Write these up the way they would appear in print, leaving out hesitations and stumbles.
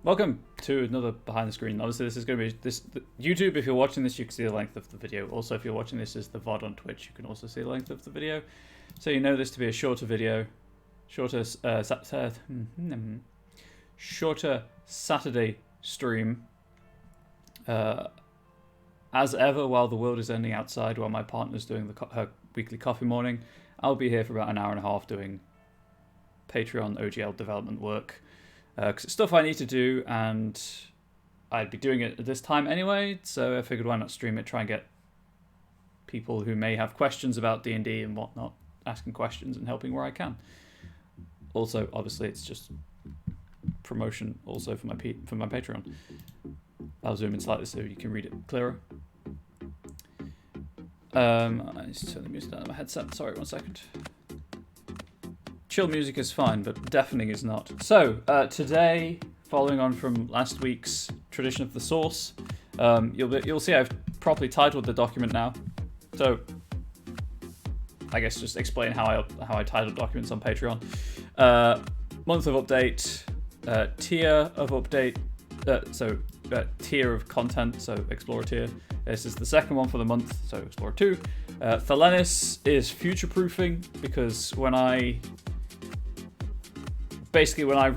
Welcome to another behind the screen. Obviously, this is going to be YouTube. If you're watching this, you can see the length of the video. Also, if you're watching this as the VOD on Twitch, you can also see the length of the video. So you know this to be a shorter video, shorter Saturday stream. As ever, while the world is ending outside, while my partner's doing her weekly coffee morning, I'll be here for about an hour and a half doing Patreon OGL development work. Because it's stuff I need to do, and I'd be doing it at this time anyway, so I figured why not stream it, try and get people who may have questions about D&D and whatnot, asking questions and helping where I can. Also, obviously, it's just promotion also for my Patreon. I'll zoom in slightly so you can read it clearer. I need to turn the music down on my headset, sorry, 1 second. Chill music is fine, but deafening is not. So, today, following on from last week's Tradition of the Source, you'll see I've properly titled the document now. So, I guess just explain how I title documents on Patreon. Month of update, tier of update, tier of content, so Explorer tier. This is the second one for the month, so Explorer 2. Thelenis is future-proofing, because when I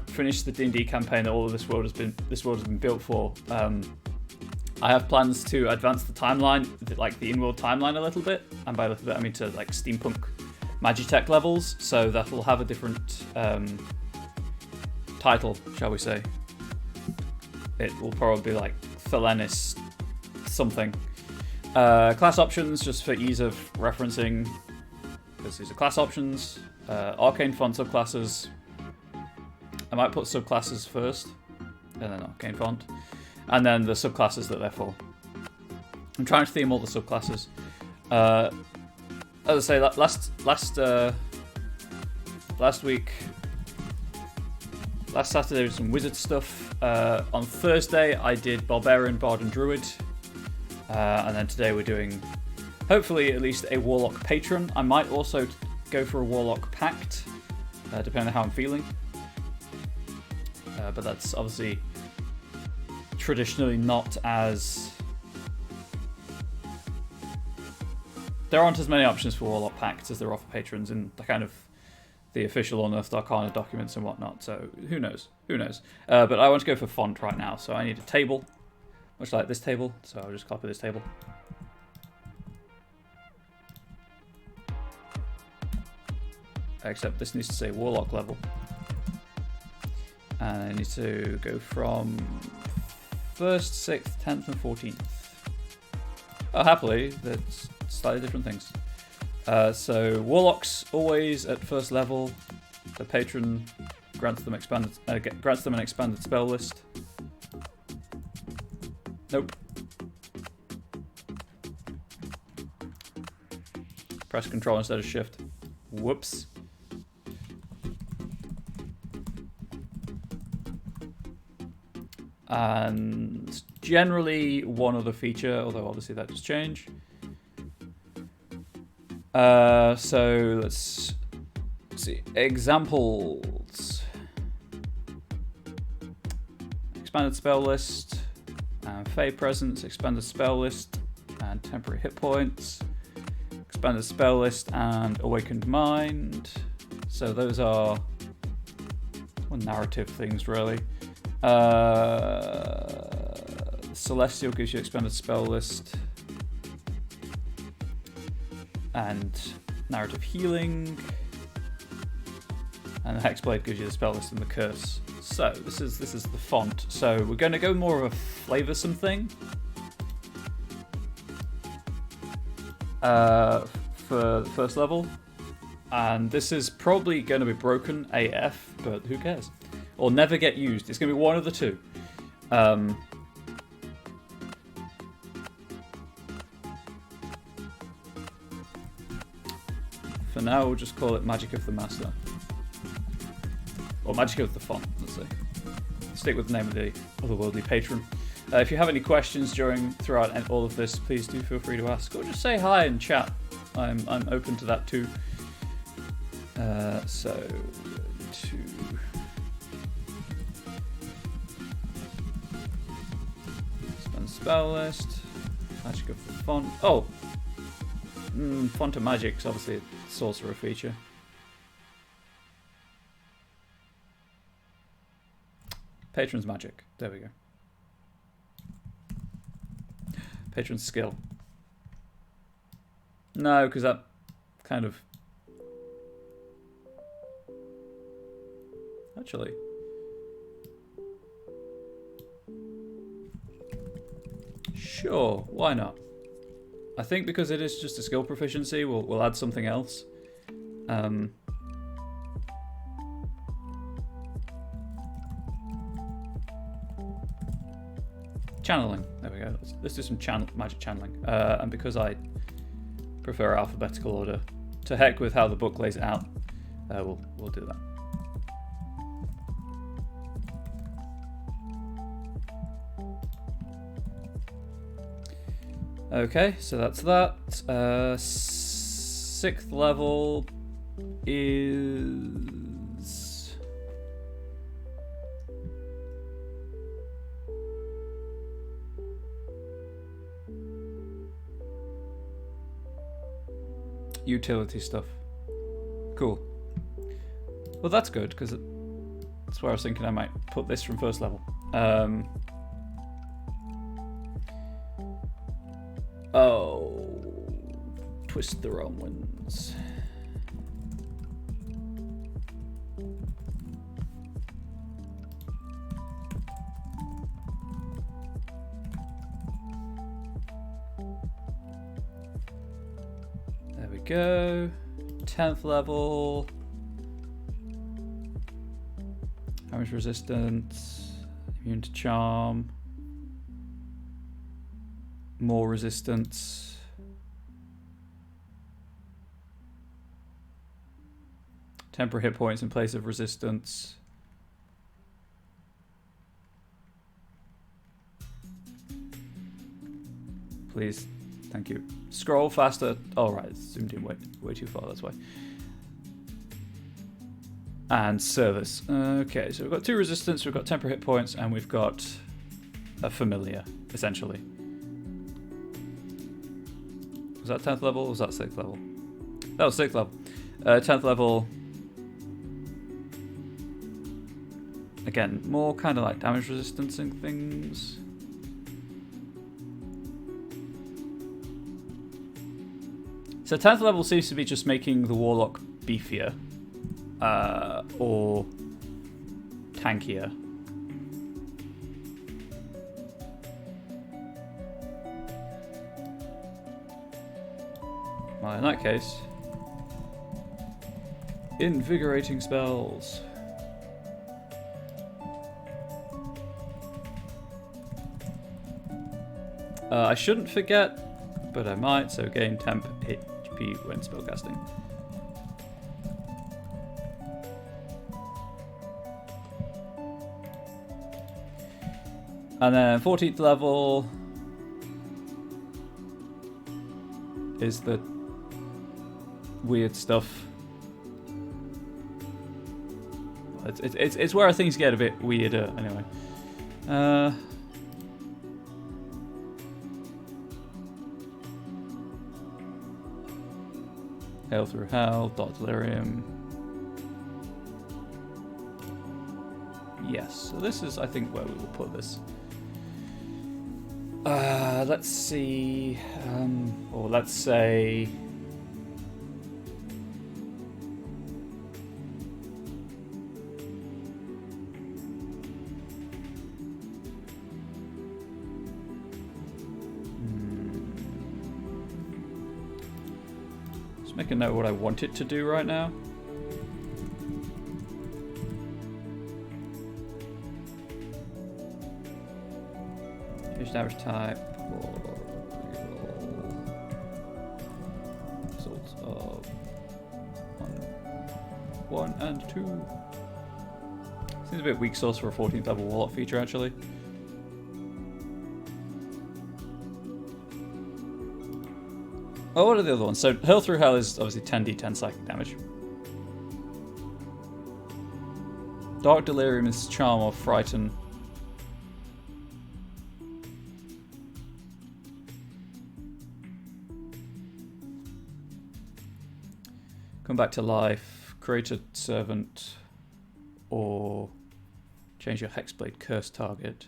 finish the D&D campaign that all of this world has been built for, I have plans to advance the timeline, like the in-world timeline a little bit, and by a little bit I mean to like steampunk Magitech levels, so that will have a different title, shall we say. It will probably be like Thelenis something. Class options, just for ease of referencing, because these are class options. Arcane font subclasses. I might put subclasses first, and then Arcane font, and then the subclasses that they're for. I'm trying to theme all the subclasses. As I say, last Saturday was some wizard stuff. On Thursday I did Barbarian, Bard, and Druid, and then today we're doing, hopefully, at least a Warlock Patron. I might also go for a Warlock Pact, depending on how I'm feeling. But that's obviously traditionally not as... There aren't as many options for Warlock Pacts as there are for Patrons in the kind of the official Unearthed Arcana documents and whatnot, so who knows? Who knows? But I want to go for font right now, so I need a table, much like this table, so I'll just copy this table. Except this needs to say Warlock level. And I need to go from 1st, 6th, 10th, and 14th. Oh, happily, that's slightly different things. So Warlocks always at 1st level. The patron grants them an expanded spell list. Nope. Press Control instead of Shift. Whoops. And generally one other feature, although obviously that does change. So let's see. Examples. Expanded spell list, and Fey Presence, expanded spell list, and temporary hit points. Expanded spell list and Awakened Mind. So those are narrative things, really. Celestial gives you expanded spell list and narrative healing, and the Hexblade gives you the spell list and the curse. So this is the font. So we're going to go more of a flavoursome thing for the 1st level, and this is probably going to be broken AF, but who cares? Or never get used. It's going to be one of the two. For now, we'll just call it Magic of the Master. Or Magic of the Font, let's say. Stick with the name of the otherworldly patron. If you have any questions throughout all of this, please do feel free to ask. Or just say hi and chat. I'm open to that too. Patron spell list. Magic of the font. Oh! Font of Magic's obviously a sorcerer feature. Patron's Magic. There we go. Patron's Skill. No, because that kind of... Actually... Sure, why not? I think because it is just a skill proficiency, we'll add something else. Channeling. There we go. Let's do some magic channeling. And because I prefer alphabetical order, to heck with how the book lays it out, we'll do that. Okay, so that's that. 6th level is... utility stuff. Cool. Well, that's good, because that's where I was thinking I might put this from 1st level. Oh, twist the wrong ones. There we go. 10th level. Damage resistance. Immune to charm. More resistance. Temporary hit points in place of resistance. Please. Thank you. Scroll faster. Oh, right. It's zoomed in way too far. That's why. And service. Okay, so we've got 2 resistance, we've got temporary hit points, and we've got a familiar, essentially. Was that 10th level or was that 6th level? That was 6th level. 10th level. Again, more kind of like damage resistance and things. So 10th level seems to be just making the Warlock beefier. Or tankier. Well, in that case, invigorating spells. I shouldn't forget, but I might, so gain temp HP when spellcasting. And then 14th level is the weird stuff. It's where things get a bit weirder anyway. Hail through hell, dot delirium. Yes, so this is I think where we will put this. Let's see, or let's say let's make a note of what I want it to do right now. Damage type or results of 1 and 2. Seems a bit weak source for a 14th level Warlock feature actually. Oh, what are the other ones? So Hail Through Hell is obviously 10d10 psychic damage. Dark Delirium is Charm or Frighten. Come back to life, create a servant, or change your Hexblade curse target.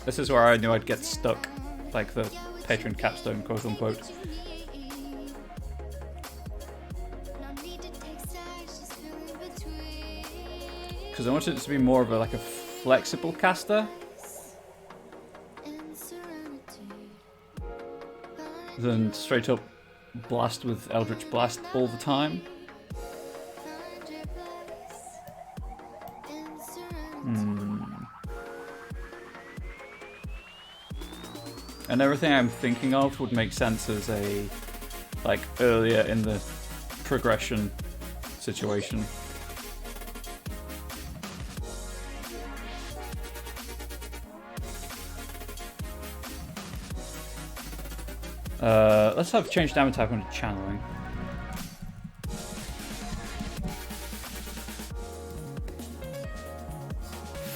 This is where I knew I'd get stuck, like the patron capstone, quote unquote. Because I wanted it to be more of a flexible caster than straight up blast with Eldritch Blast all the time. And everything I'm thinking of would make sense as a, earlier in the progression situation. Let's have change damage type onto channeling.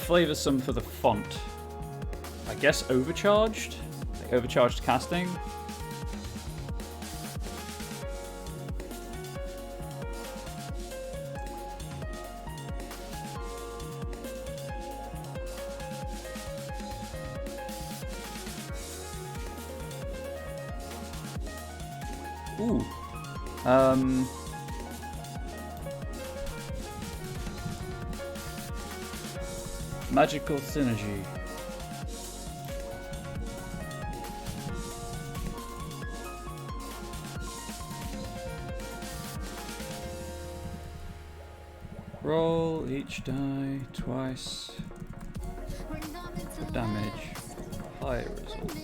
Flavoursome for the font. I guess overcharged? Overcharged casting. Ooh. Magical synergy. Roll each die twice for damage. High result.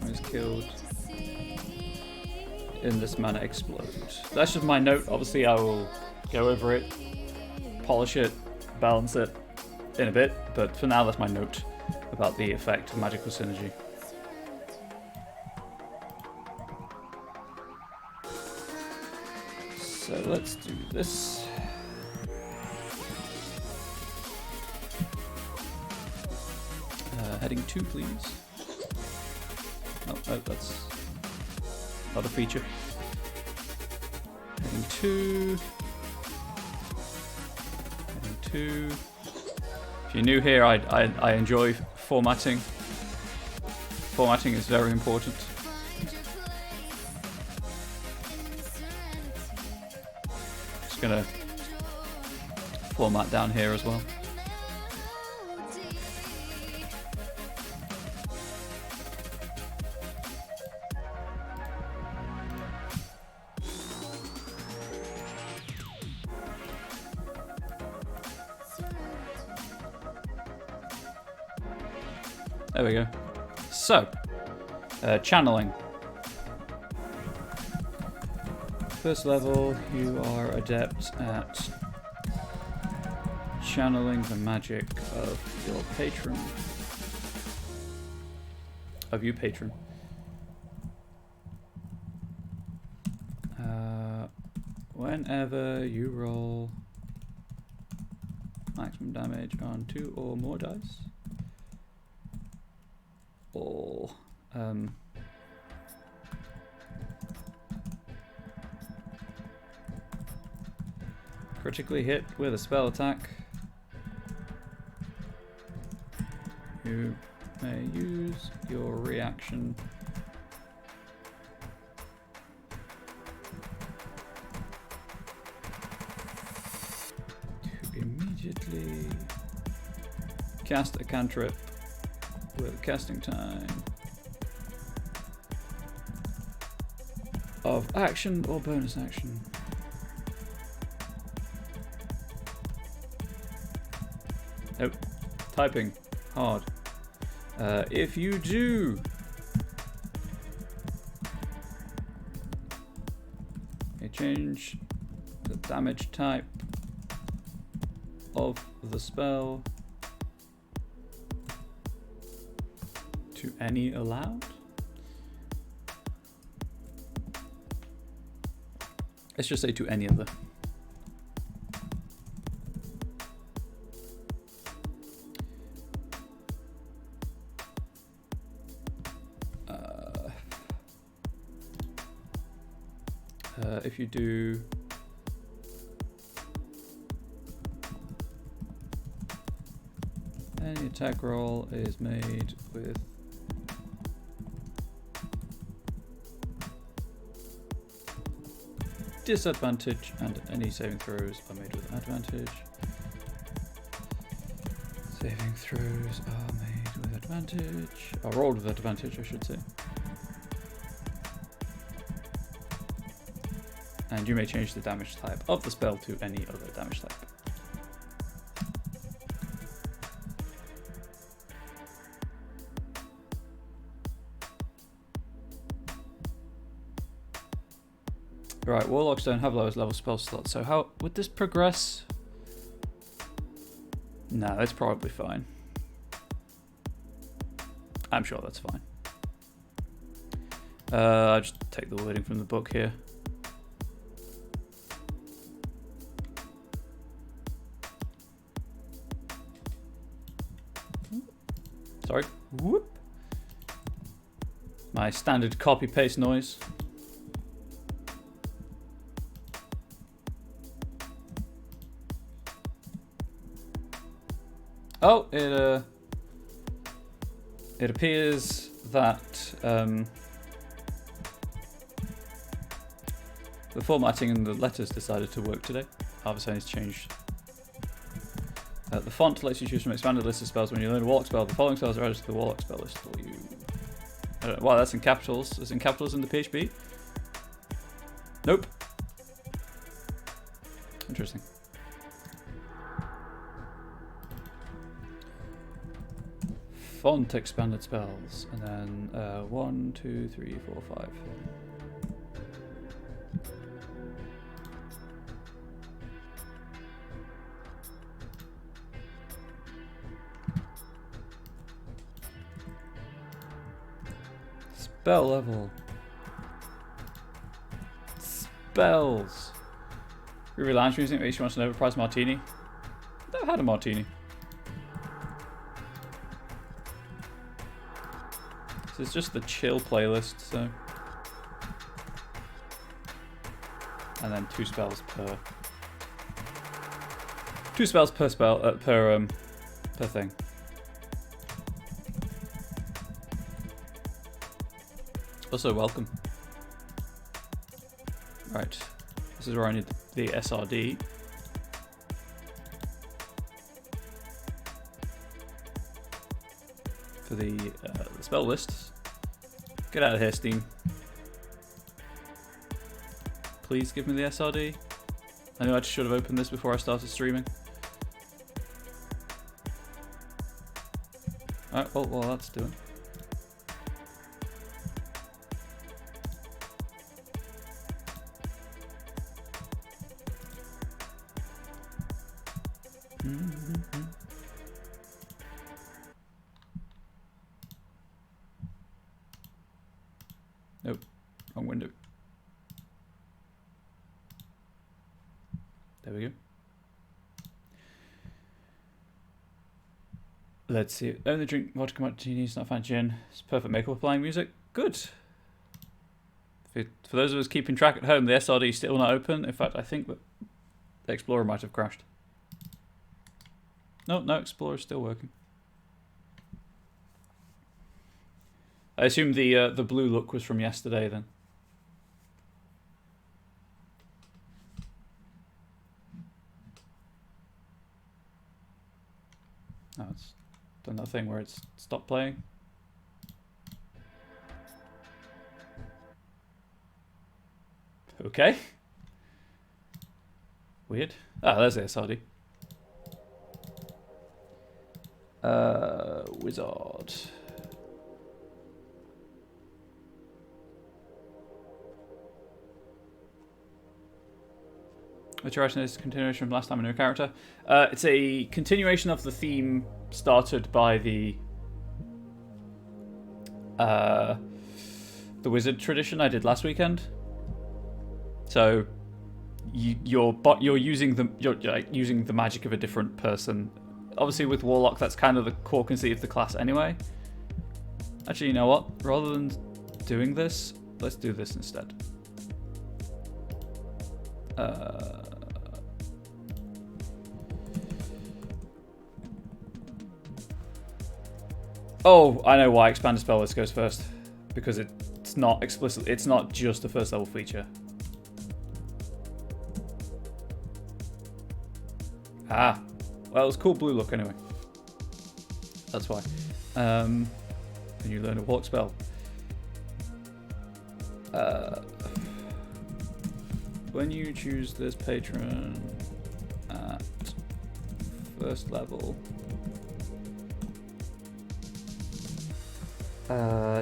Is killed in this manner explodes. That's just my note. Obviously I will go over it, polish it, balance it in a bit, but for now that's my note about the effect of magical synergy. So let's do this. Heading 2, please. Oh, no, that's not a feature. Heading 2. Heading 2. If you're new here, I enjoy formatting. Formatting is very important. Just gonna format down here as well. There we go. So, channeling. First level, you are adept at channeling the magic of your patron. Of you, patron. Whenever you roll maximum damage on 2 or more dice, or critically hit with a spell attack, you may use your reaction to immediately cast a cantrip with casting time of action or bonus action. Nope. Typing. Hard. If you do, you change the damage type of the spell to any allowed. Let's just say to any other. If you do any attack roll is made with disadvantage and any saving throws are made with advantage. Saving throws are made with advantage, or rolled with advantage I should say. And you may change the damage type of the spell to any other damage type. Right, warlocks don't have lowest level spell slots, so how would this progress? No, it's probably fine. I'm sure that's fine. I'll just take the wording from the book here. Sorry. Whoop. My standard copy paste noise. Oh, it appears that the formatting and the letters decided to work today. Arvisane's changed. The font lets you choose from expanded list of spells. When you learn a Warlock spell, the following spells are added to the Warlock spell list for you. I don't know, wow, that's in capitals. It's in capitals in the PHP? Nope. Interesting. Font expanded spells, and then 1, 2, 3, 4, 5. Spell level. Spells. Ruby Lounge music makes you want an overpriced martini. I've never had a martini. This is just the chill playlist, so. And then 2 spells per. 2 spells per spell per thing. Also, welcome. Right, this is where I need the SRD. For the spell lists. Get out of here, Steam. Please give me the SRD. I knew I should have opened this before I started streaming. Alright, well, while that's doing. Nope, wrong window. There we go. Let's see. Only drink vodka martinis, not fan gin. It's perfect makeup applying music. Good. For those of us keeping track at home, the SRD is still not open. In fact, I think that the Explorer might have crashed. No, Explorer's still working. I assume the blue look was from yesterday then. Oh, it's done that thing where it's stopped playing. Okay. Weird. Ah, there's the SRD. Wizard. Which direction is a continuation from last time a new character? It's a continuation of the theme started by the wizard tradition I did last weekend. So you're using the magic of a different person. Obviously with Warlock, that's kind of the core conceit of the class anyway. Actually, you know what? Rather than doing this, let's do this instead. Oh, I know why expanded spell list goes first. Because it's not explicit. It's not just a first level feature. Ah, well, it's cool blue look anyway. That's why. And you learn a walk spell. When you choose this patron at first level,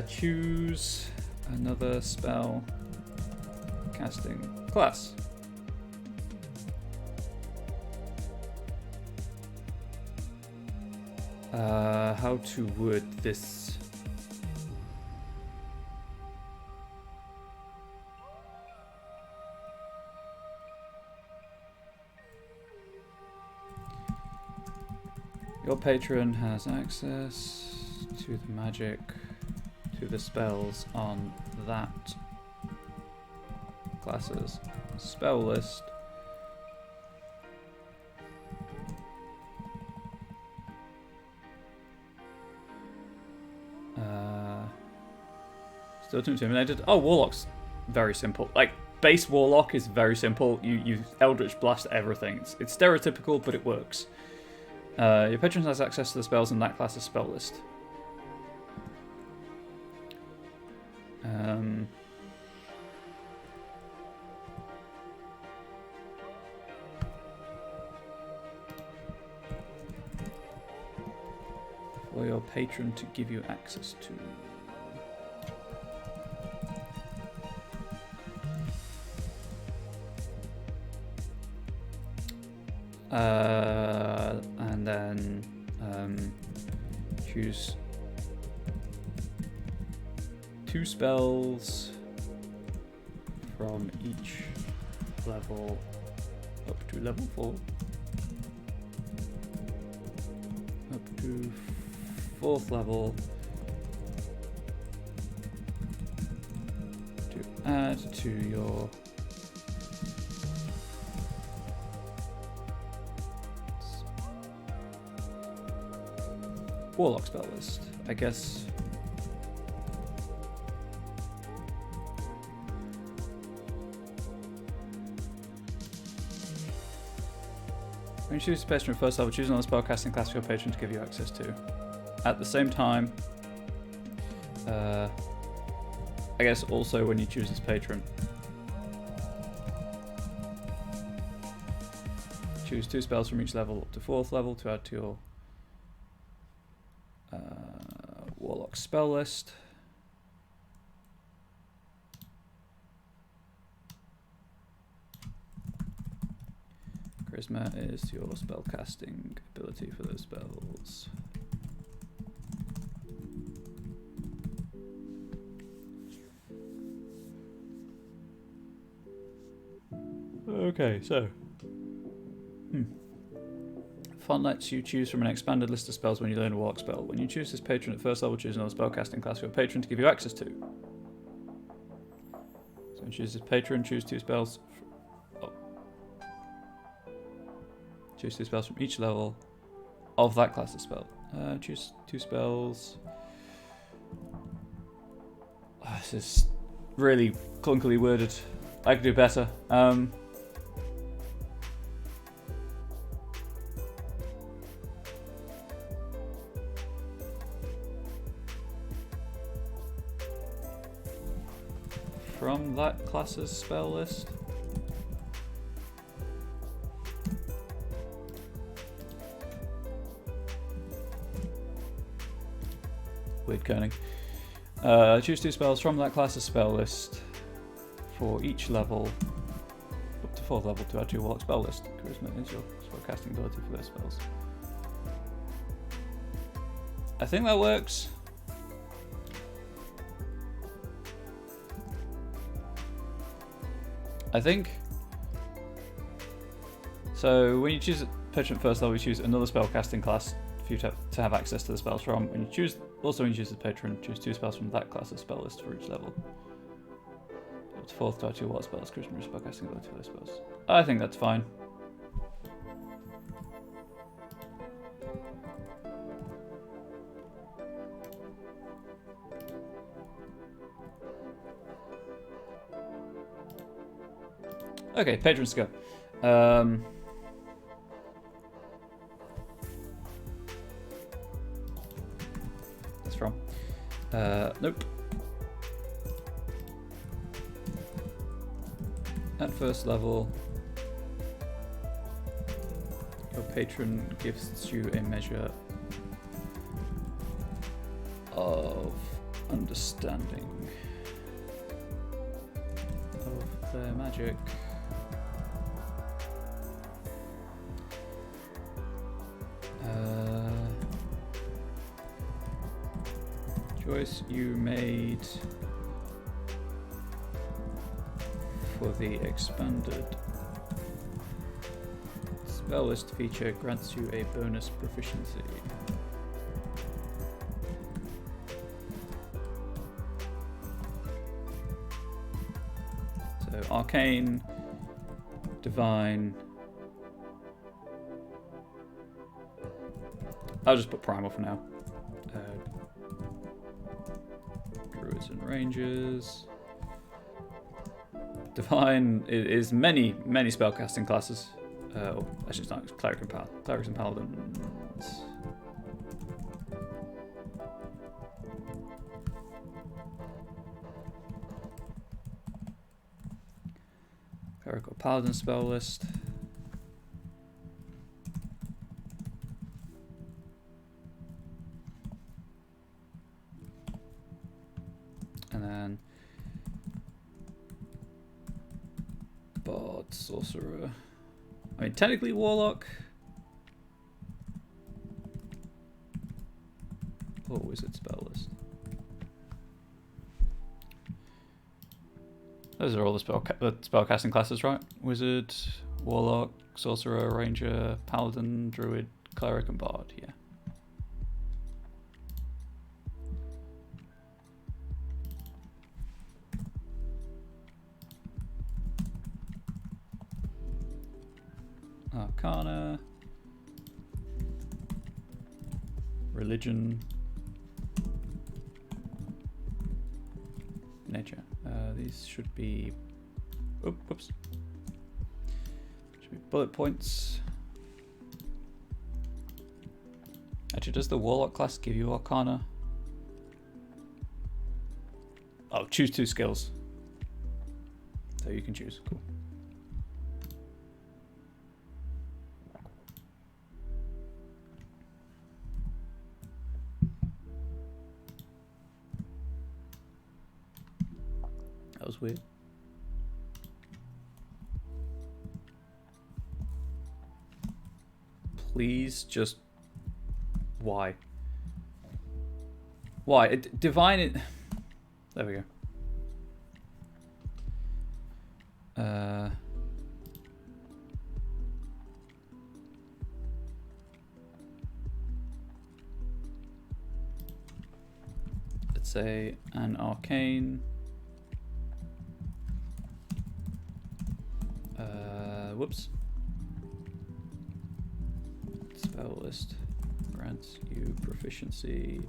choose another spell casting class. How to word this? Your patron has access to the magic, to the spells on that class's spell list. Still too intimidated. Oh, Warlock's very simple. Like, base Warlock is very simple. You Eldritch Blast everything. It's stereotypical, but it works. Your patron has access to the spells in that class's spell list. For your patron to give you access to. And then choose 2 spells from each level up to level 4. Up to 4th level to add to your Warlock spell list, I guess. When you choose a patron first level, choose another spellcasting class for your patron to give you access to. At the same time, I guess also when you choose this patron, choose 2 spells from each level up to 4th level to add to your Warlock spell list. Charisma is your spellcasting ability for those spells. Okay, so Fun lets you choose from an expanded list of spells when you learn a Warlock spell. When you choose this patron at first level, choose another spellcasting class for your patron to give you access to. So when you choose this patron, choose 2 spells. Choose 2 spells from each level of that class of spell. Choose 2 spells. Oh, this is really clunkily worded. I could do better. From that class's spell list. Weird kerning. Choose 2 spells from that class's spell list for each level up to 4th level to add to your Warlock spell list. Charisma is your spellcasting ability for those spells. I think that works. I think. So when you choose a patron at 1st level, you choose another spellcasting class for you to have access to the spells from. When you choose the patron, choose 2 spells from that class's spell list for each level. Up to 4th to add to your Warlock spells, charisma is spellcasting ability for those spells. I think that's fine. Okay, patrons go. That's from. Nope. At 1st level, your patron gives you a measure of understanding of their magic. Choice you made for the expanded spell list feature grants you a bonus proficiency. So Arcane, Divine. I'll just put Primal for now. Druids and Rangers. Divine is many spellcasting classes. Actually, it's not Clerics and Paladins. Clerical Paladin spell list. And then Bard, Sorcerer. I mean, technically Warlock. Or Wizard spell list. Those are all the spellcasting classes, right? Wizard, Warlock, Sorcerer, Ranger, Paladin, Druid, Cleric, and Bard, yeah. Arcana, Religion, Nature. These should be, whoops, should be bullet points. Actually, does the Warlock class give you Arcana? Oh, choose 2 skills. So you can choose, cool. That was weird. Please just... Why? Why? Divine it... There we go. Let's say an Arcane. Whoops. Spell list grants you proficiency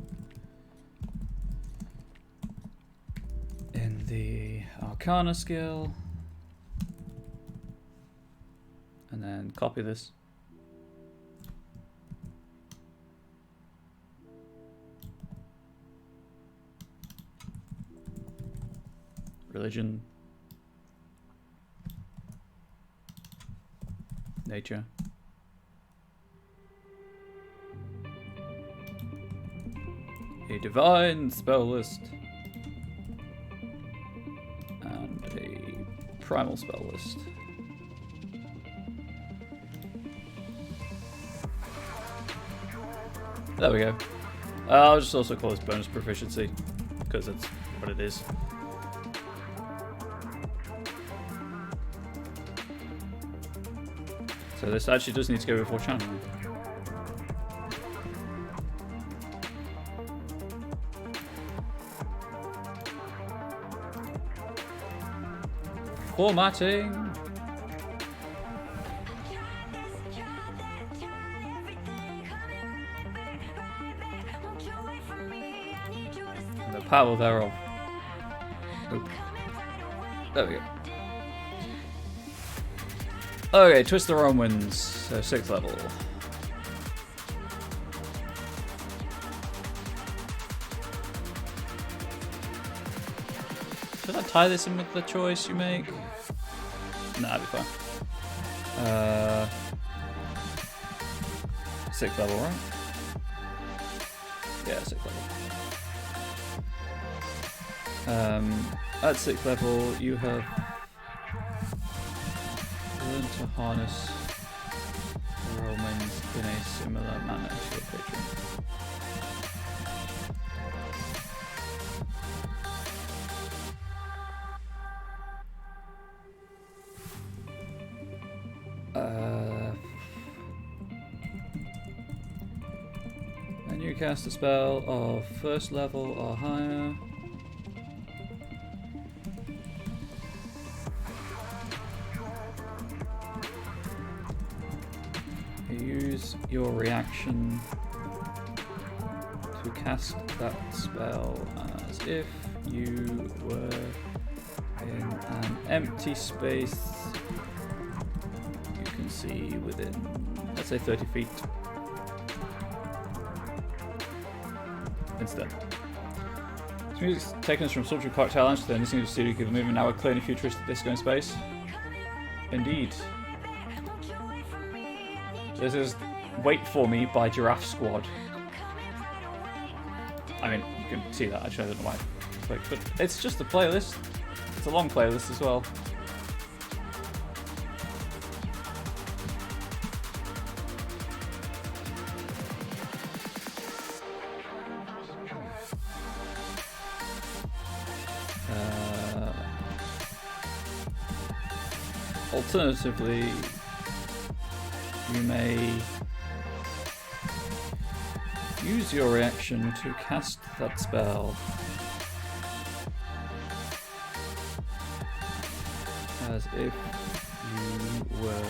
in the Arcana skill. And then copy this. Religion. Nature. A divine spell list. And a primal spell list. There we go. I'll just also call this bonus proficiency, because that's what it is. So this actually does need to go before channeling. Formatting. The power thereof. Oop. There we go. Okay, Twist the Realm wins. So 6th level. Should I tie this in with the choice you make? Nah, that'd be fine. 6th level, right? Yeah, 6th level. At 6th level, you have learned to harness Romans in a similar manner to your patron. And you cast a spell of 1st level or higher. Use your reaction to cast that spell as if you were in an empty space you can see within, let's say, 30 feet. Instead. This music's taken us from sultry cocktail lounge to the listening to studio given movement now a clearly futuristic disco in space. Indeed. This is Wait For Me by Giraffe Squad. I mean, you can see that, actually, I don't know why I clicked, but it's just a playlist. It's a long playlist as well. Alternatively, you may use your reaction to cast that spell as if you were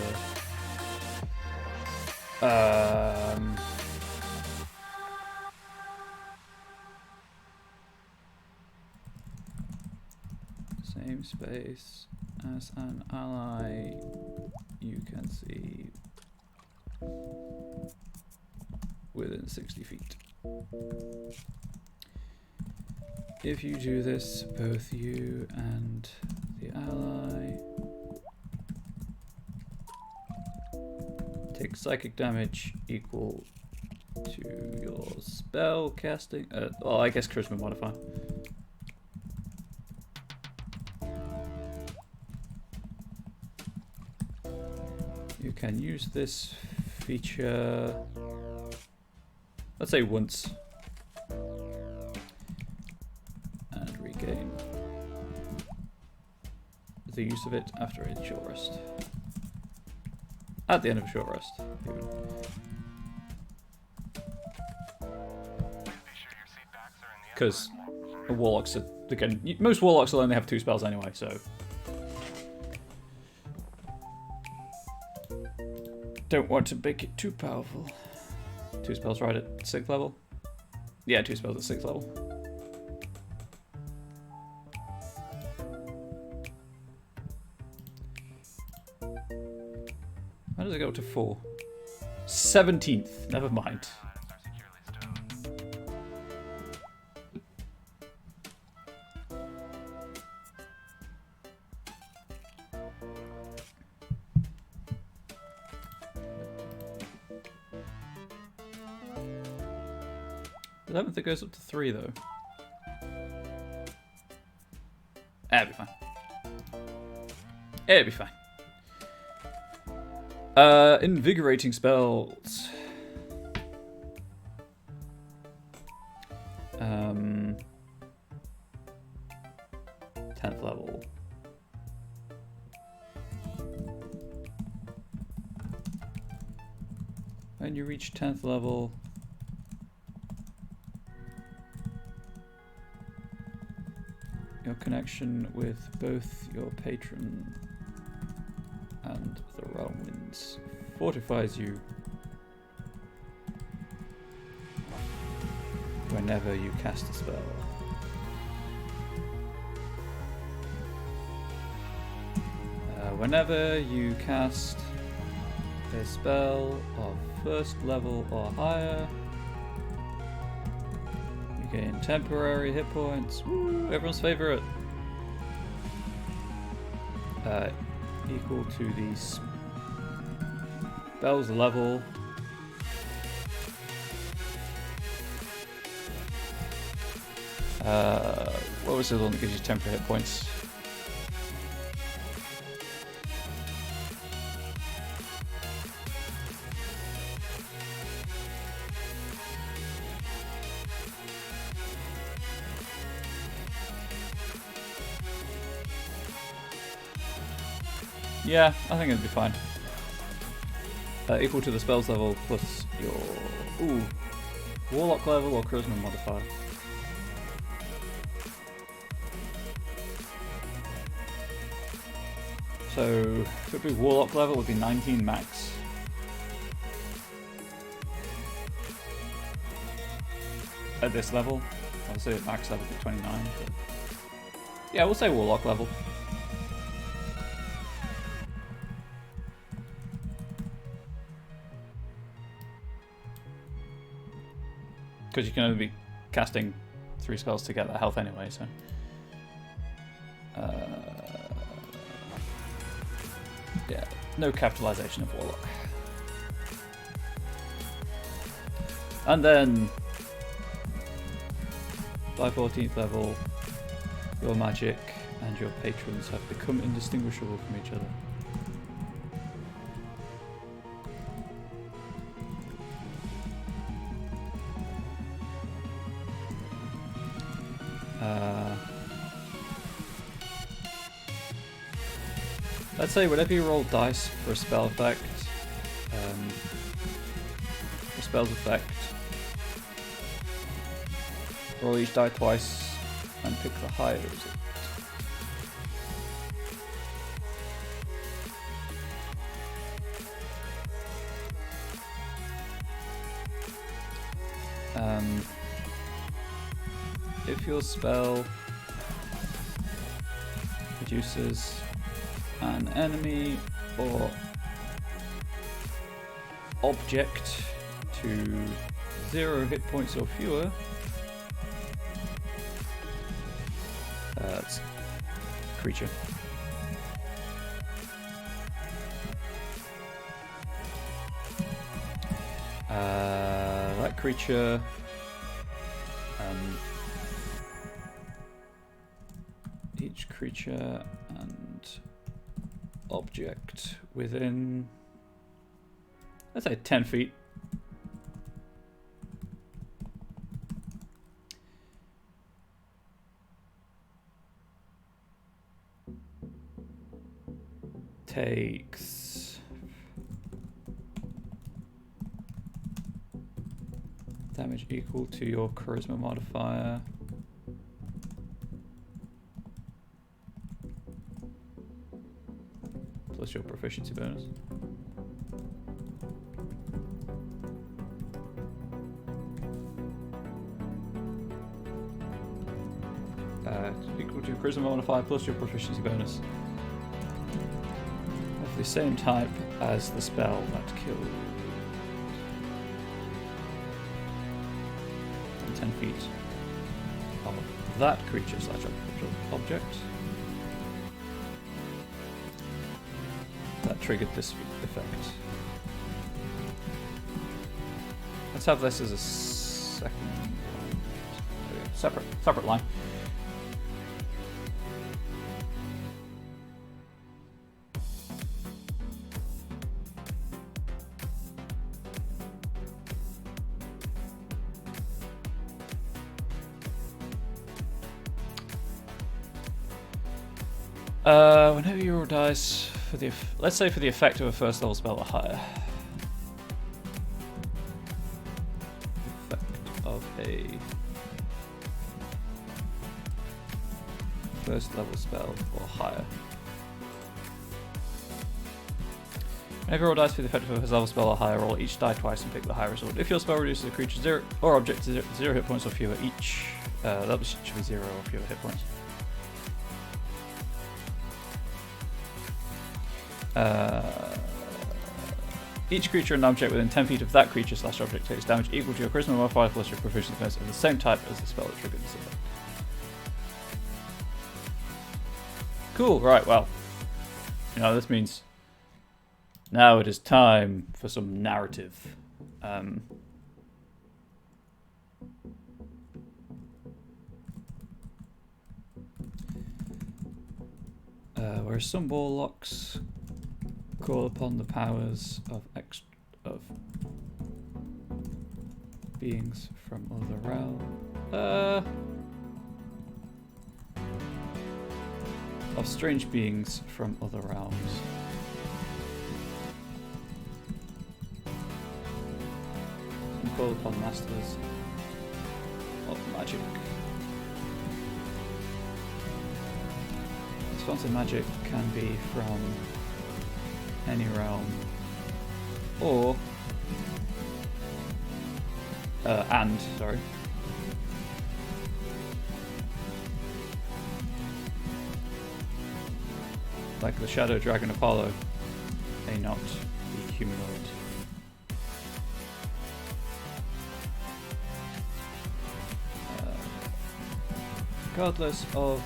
same space as an ally you can see within 60 feet. If you do this, both you and the ally take psychic damage equal to your spell casting. Well, I guess charisma modifier. You can use this feature, let's say once, and regain the use of it after a short rest. At the end of a short rest, even. Because warlocks are, again, most warlocks will only have 2 spells anyway, so. Don't want to make it too powerful. 2 spells right at 6th level? Yeah, 2 spells at 6th level. How does it go up to 4? 17th, never mind. I don't think it goes up to 3 though. It'll be fine. It'll be fine. Invigorating spells. 10th level. When you reach 10th level, your connection with both your patron and the realm winds fortifies you whenever you cast a spell. Whenever you cast a spell of first level or higher, you gain temporary hit points. Woo, everyone's favorite. Equal to the spell's level. What was the one that gives you temporary hit points? Yeah, I think it'd be fine. Equal to the spell's level plus your warlock level or charisma modifier. So if it would be warlock level, it would be 19 max. At this level, obviously at max level would be 29. But yeah, we'll say warlock level. Because you can only be casting 3 spells to get that health anyway, so. Yeah, no capitalization of Warlock. And then, by 14th level, your magic and your patrons have become indistinguishable from each other. Let's say whenever you roll dice for a spell effect, for spell's effect, roll each die twice and pick the higher result. If your spell reduces an enemy or object to 0 hit points or fewer, that's creature. That creature each creature and object within, let's say 10 feet. Takes damage equal to your charisma modifier. Plus your proficiency bonus. Equal to your charisma modifier plus your proficiency bonus. Of the same type as the spell that killed. 10 feet of that creature / object. That triggered this effect. Let's have this as a second line. Separate line. Whenever you roll dice for the, let's say for the effect of a first level spell or higher. Effect of a first level spell or higher. Whenever you roll dice for the effect of a first level spell or higher, roll each die twice and pick the higher result. If your spell reduces a creature 0 or object to 0 hit points or fewer each, that should be 0 or fewer hit points. Each creature and object within 10 feet of that creature / object takes damage equal to your charisma modifier plus your proficiency bonus of the same type as the spell that triggered this effect. Cool, right, well. You know, this means now it is time for some narrative. Where some warlocks call upon the powers of beings from other realms. Of strange beings from other realms. And call upon masters of magic. Responsive magic can be from any realm, or like the Shadow Dragon Apollo, may not be humanoid. Regardless of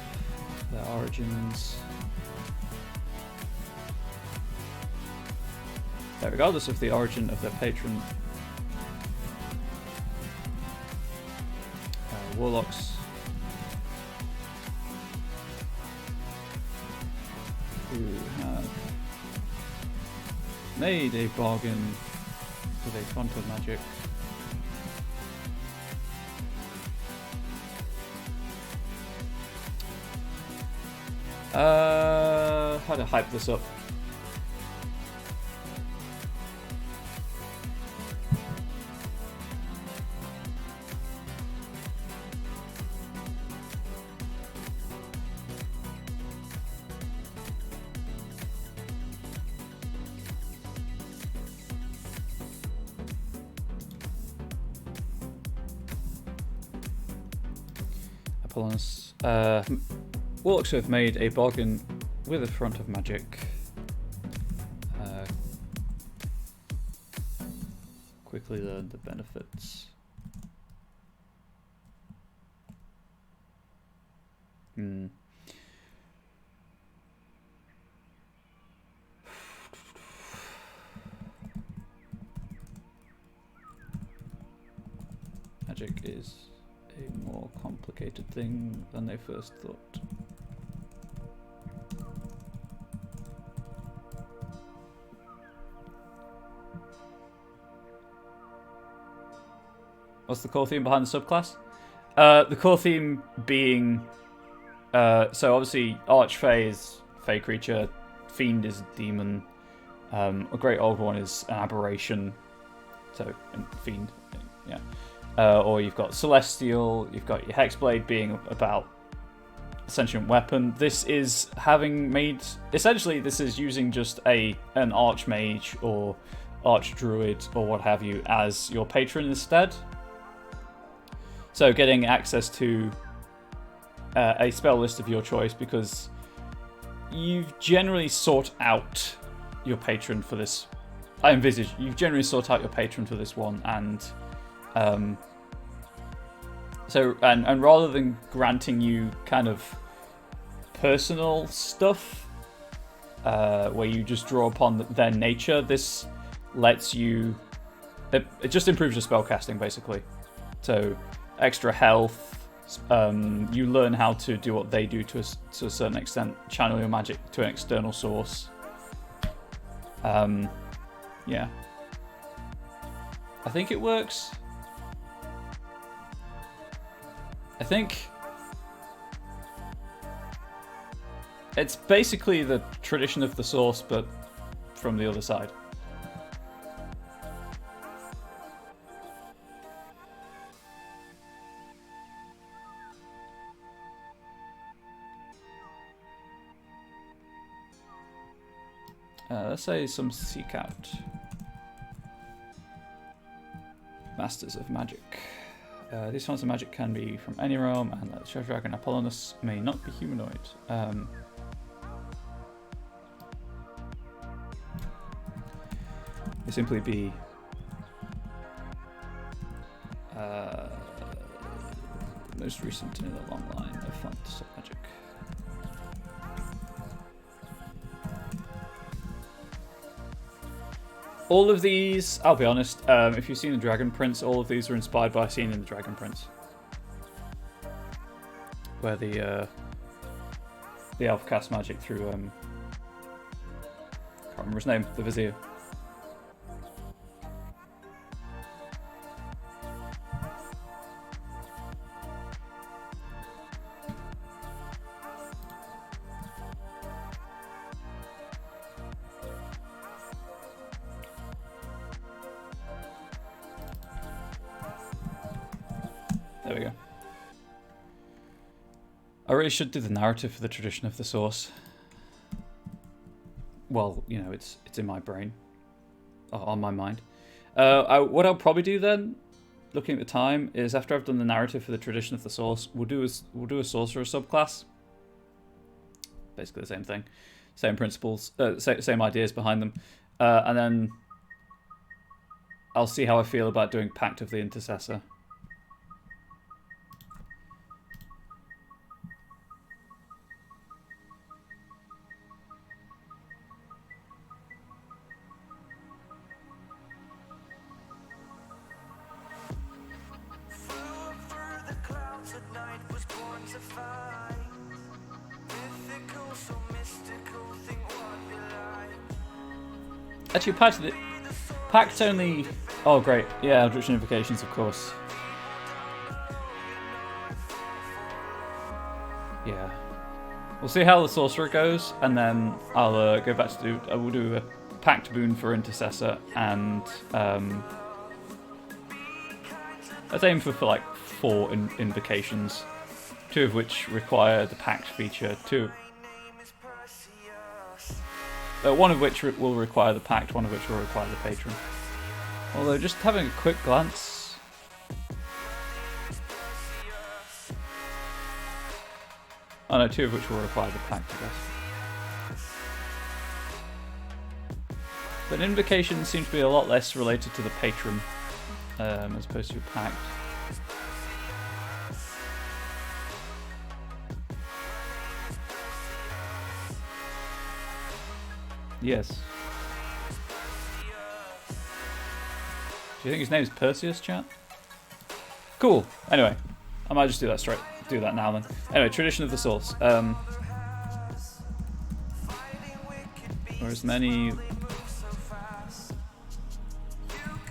their origins, regardless of the origin of their patron, warlocks who have made a bargain with a font of magic how to hype this up. Warlocks who have made a bargain with a front of magic quickly learn the benefits. Magic is a more complicated thing than they first thought. What's the core theme behind the subclass? The core theme being, so obviously Archfey is Fey creature, Fiend is demon, a Great Old One is an aberration, so Fiend, yeah. Or you've got Celestial, you've got your Hexblade being about a sentient weapon. This is having made, essentially this is using just an Archmage or Archdruid or what have you as your patron instead. So getting access to a spell list of your choice, because you've generally sought out your patron for this. I envisage you've generally sought out your patron for this one, and so rather than granting you kind of personal stuff where you just draw upon their nature, this lets you. It just improves your spellcasting basically. So extra health. You learn how to do what they do to a certain extent. Channel your magic to an external source. Yeah. I think it works. I think It's basically the tradition of the source, but from the other side. Let's say some seek out. Masters of Magic. These forms of magic can be from any realm, and the Shadow Dragon Apollonus may not be humanoid. They simply be most recent in a long line of fonts of magic. All of these, I'll be honest, if you've seen the Dragon Prince, all of these are inspired by a scene in the Dragon Prince, where the elf casts magic through can't remember his name, the Vizier. There we go. I really should do the narrative for the tradition of the source. Well, you know, it's in my brain, on my mind. What I'll probably do then, looking at the time, is after I've done the narrative for the tradition of the source, we'll do a sorcerer subclass. Basically the same thing, same principles, same ideas behind them, and then I'll see how I feel about doing Pact of the Intercessor. Actually, Pact only... Oh, great. Yeah, Eldritch Invocations, of course. Yeah. We'll see how the Sorcerer goes, and then I'll go back to we'll do a Pact boon for Intercessor, and let's aim for like 4 invocations, 2 of which require the Pact feature, 1 of which will require the Pact, 1 of which will require the Patron. Although, just having a quick glance... Oh no, 2 of which will require the Pact, I guess. But Invocation seems to be a lot less related to the Patron, as opposed to a Pact. Yes. Do you think his name is Perseus, chat? Cool. Anyway, I might just do that now then. Anyway, Tradition of the Source. Or as many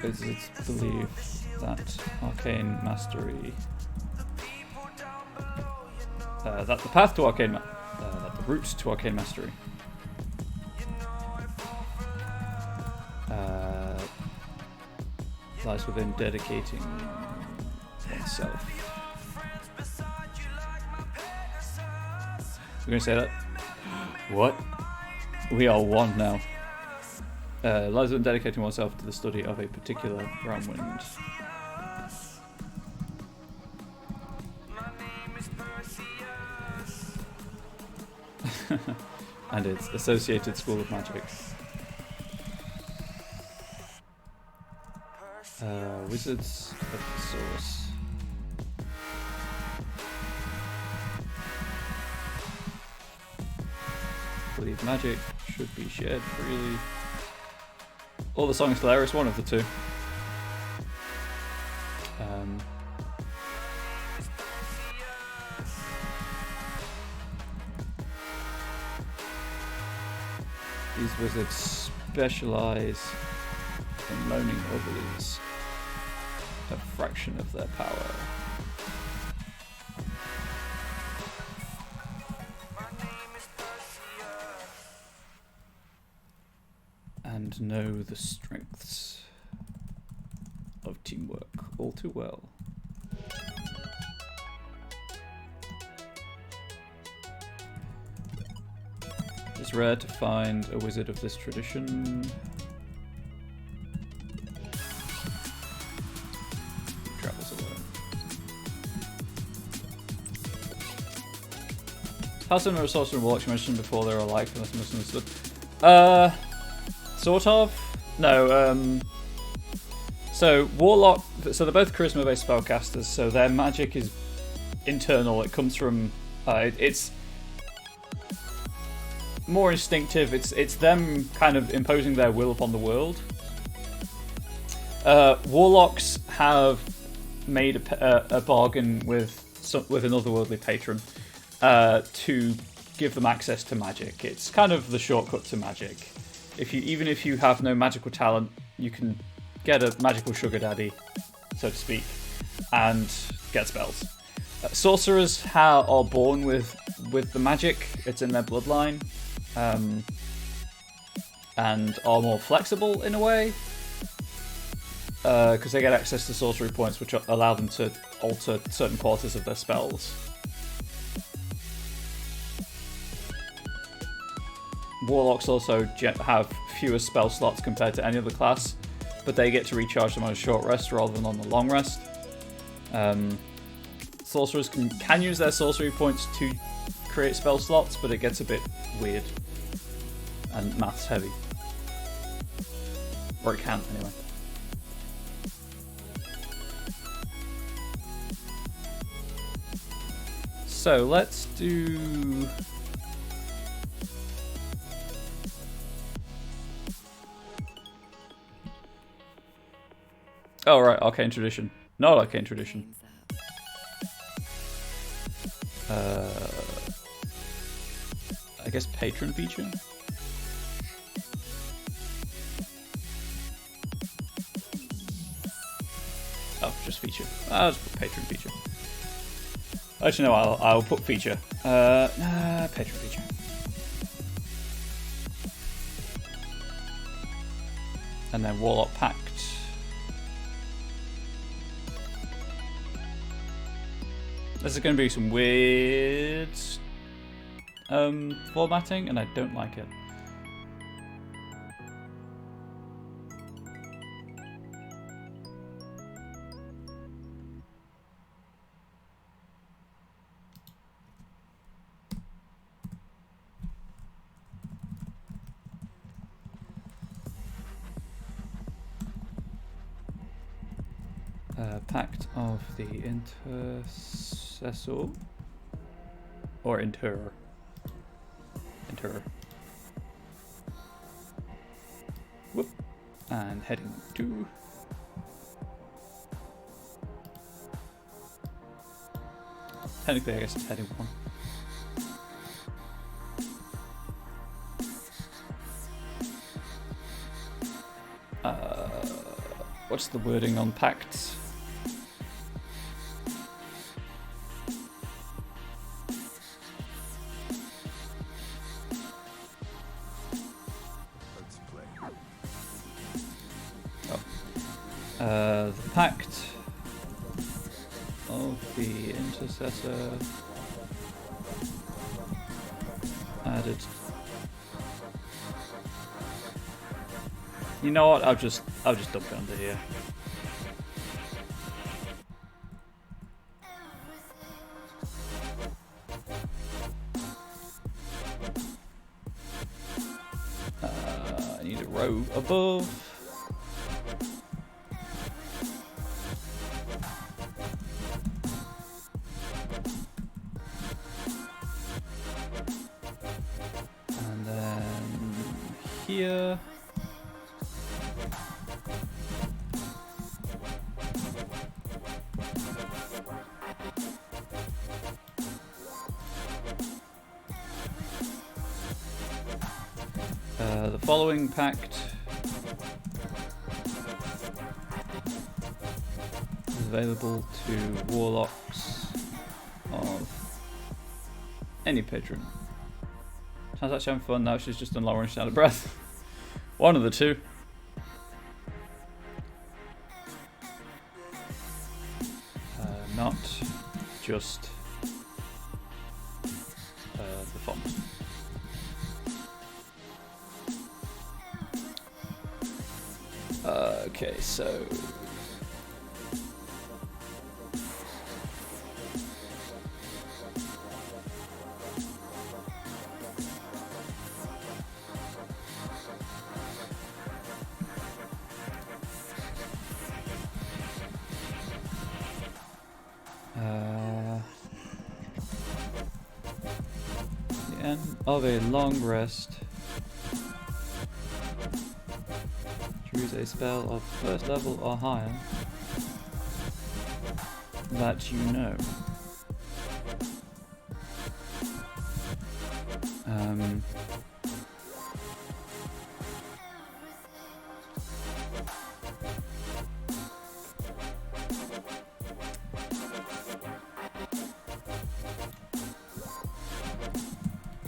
as it's believed that Arcane Mastery, that the path to Arcane, that the route to Arcane Mastery lies within dedicating oneself. We're going to say that? What? We are one now. Lies within dedicating oneself to the study of a particular realm wind. And its associated school of magic. Wizards of the Source. Believe magic should be shared freely. Or the Song of Stellaris, one of the 2. These wizards specialize in loaning others a fraction of their power. and know the strengths of teamwork all too well. It's rare to find a wizard of this tradition. Travels alone. How similar a sorcerer and warlock you mentioned before they're alike, unless I misunderstood. Sort of. No, so warlock, so they're both charisma-based spellcasters, so their magic is internal. It comes from, it's more instinctive. It's them kind of imposing their will upon the world. Warlocks have made a bargain with an otherworldly patron to give them access to magic. It's kind of the shortcut to magic. Even if you have no magical talent, you can get a magical sugar daddy, so to speak, and get spells. Sorcerers are born with the magic. It's in their bloodline. And are more flexible in a way, because they get access to sorcery points which allow them to alter certain qualities of their spells. Warlocks also have fewer spell slots compared to any other class, but they get to recharge them on a short rest rather than on the long rest. Sorcerers can use their sorcery points to create spell slots, but it gets a bit weird and maths heavy. Or it can, anyway. So let's do... Oh right, Arcane Tradition. Not Arcane Tradition. I guess Patron feature? Oh, just feature. I'll just put Patron feature. Actually, no, I'll put feature. Patron feature. And then Warlock Pact. This is going to be some weird formatting, and I don't like it. Pact of the Intercessor or Interrer. Whoop. And heading 2. Technically, I guess it's heading 1. What's the wording on pacts? The Pact of the Intercessor added. You know what? I'll just dump it under here. I need a row above. Here. The following pact is available to warlocks of any patron. Sounds like she's having fun now. She's just done Lauren, she's out of breath. One of the two. Not just the font. Okay, so the end of a long rest. Choose a spell of first level or higher that you know.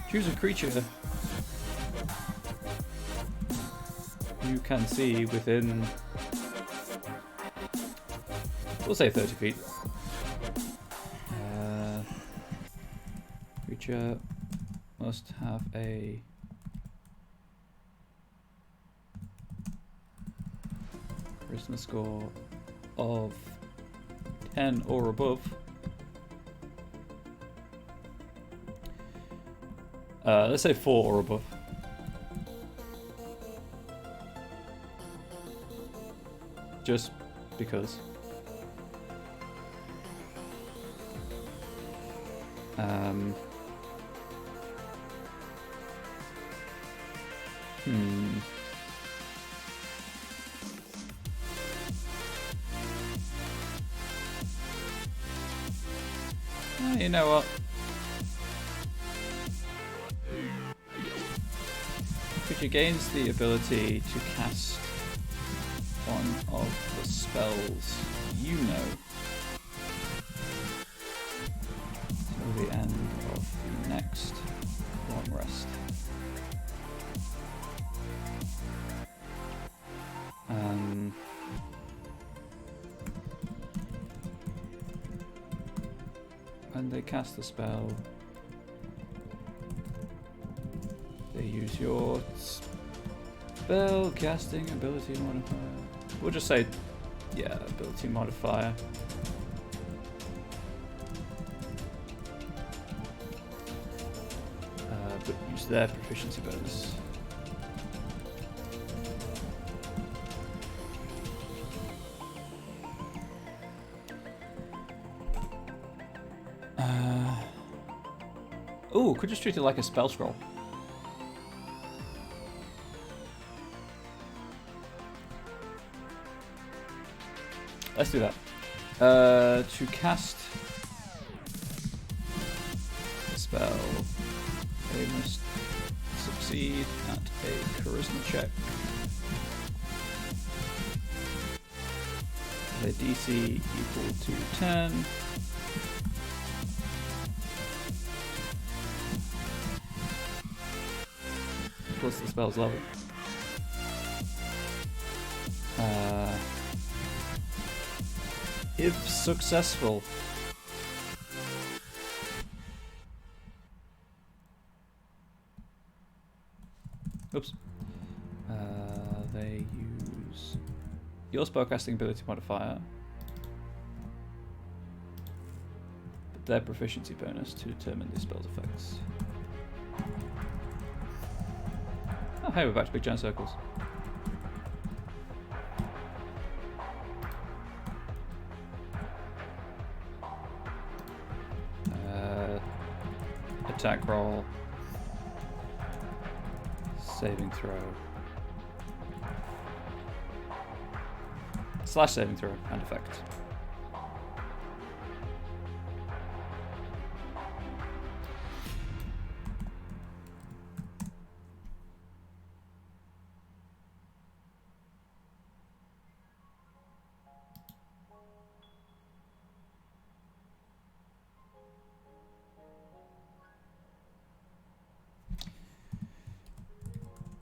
Choose a creature you can see within, we'll say 30 feet. Creature must have a charisma score of 10 or above. Let's say 4 or above. Just because. You know what? Creature gains the ability to cast one of the spells you know till the end of the next long rest. When they cast the spell, they use your spell casting ability modifier. We'll just say, yeah, ability modifier. But use their proficiency bonus. Ooh, could just treat it like a spell scroll. Let's do that. To cast a spell, they must succeed at a charisma check. The DC equal to 10. Plus the spell's level. If successful, oops, they use your spellcasting ability modifier, but their proficiency bonus to determine the spell's effects. Oh, hey, we're back to big giant circles. Attack roll, saving throw, slash saving throw, and effect.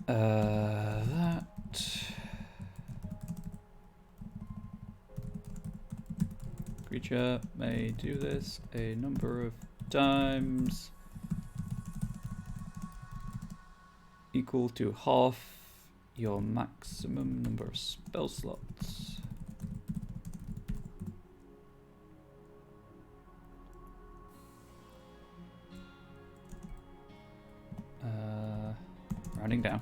That creature may do this a number of times equal to half your maximum number of spell slots. Rounding down.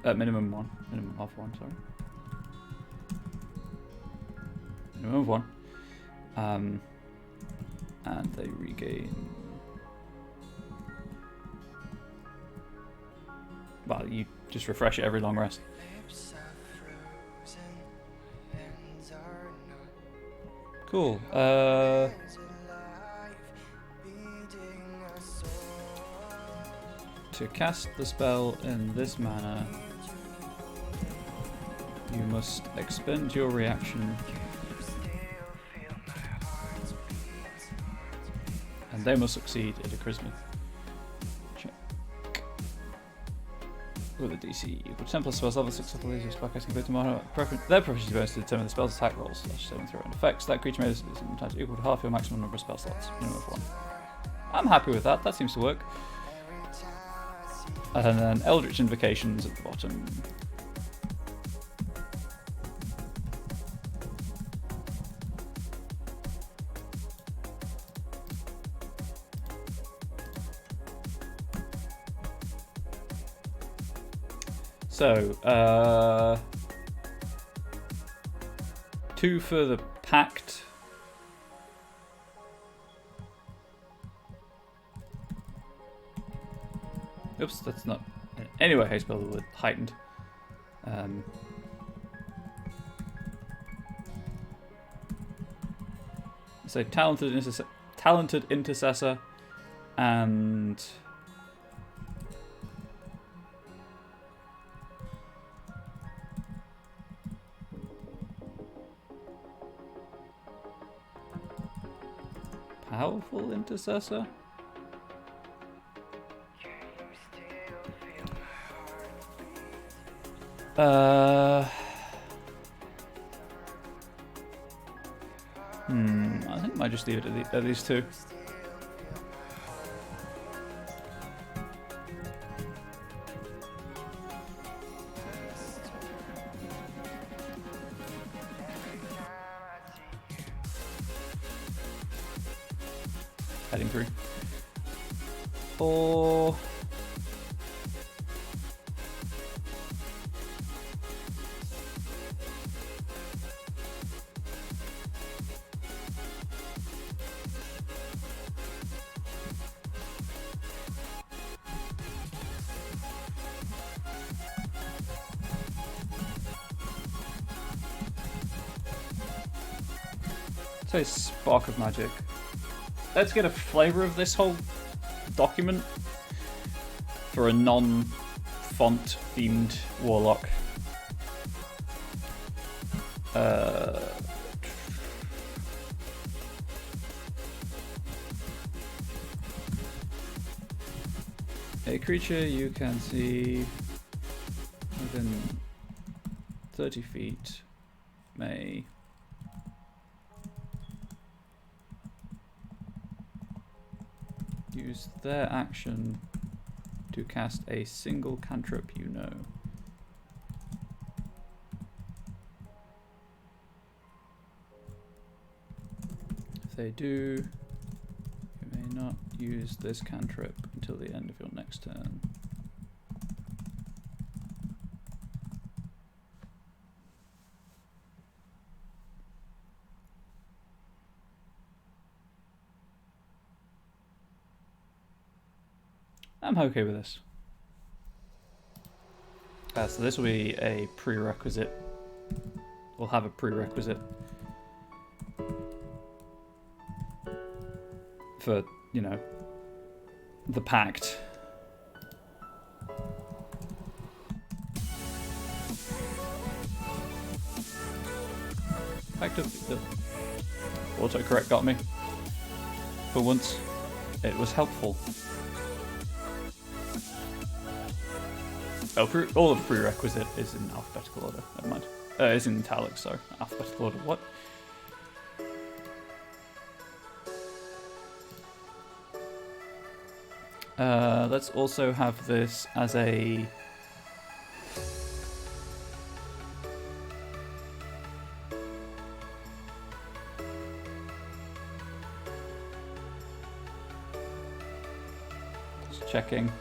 Minimum one. Minimum of one, sorry. Minimum of one. And they regain... Well, you just refresh it every long rest. Cool. To cast the spell in this manner, you must expend your reaction, and they must succeed at a charisma check with a DC equal to 10 plus spells level 6 level laser spellcasting ability tomorrow. Their proficiency bonus to determine the spell's attack rolls /7 throw and effects. That creature may sometimes equal to half your maximum number of spell slots, minimum of 1. I'm happy with that. That seems to work. And then Eldritch Invocations at the bottom. So, 2 for the Pact. Oops, that's not... Anyway, haste spell with heightened. So talented intercessor and powerful intercessor. I think I might just leave it at these 2. Heading 3. Or... say Spark of Magic. Let's get a flavour of this whole document for a non-font themed warlock. A creature you can see within 30 feet may use their action to cast a single cantrip you know. If they do, you may not use this cantrip until the end of your next turn. I'm okay with this. So this will be a prerequisite. We'll have a prerequisite for, you know, the Pact. Pact of the autocorrect got me. For once, it was helpful. Oh, all of the prerequisite is in alphabetical order. Never mind. Is in italics, sorry. Alphabetical order. What? Let's also have this as a... Just checking.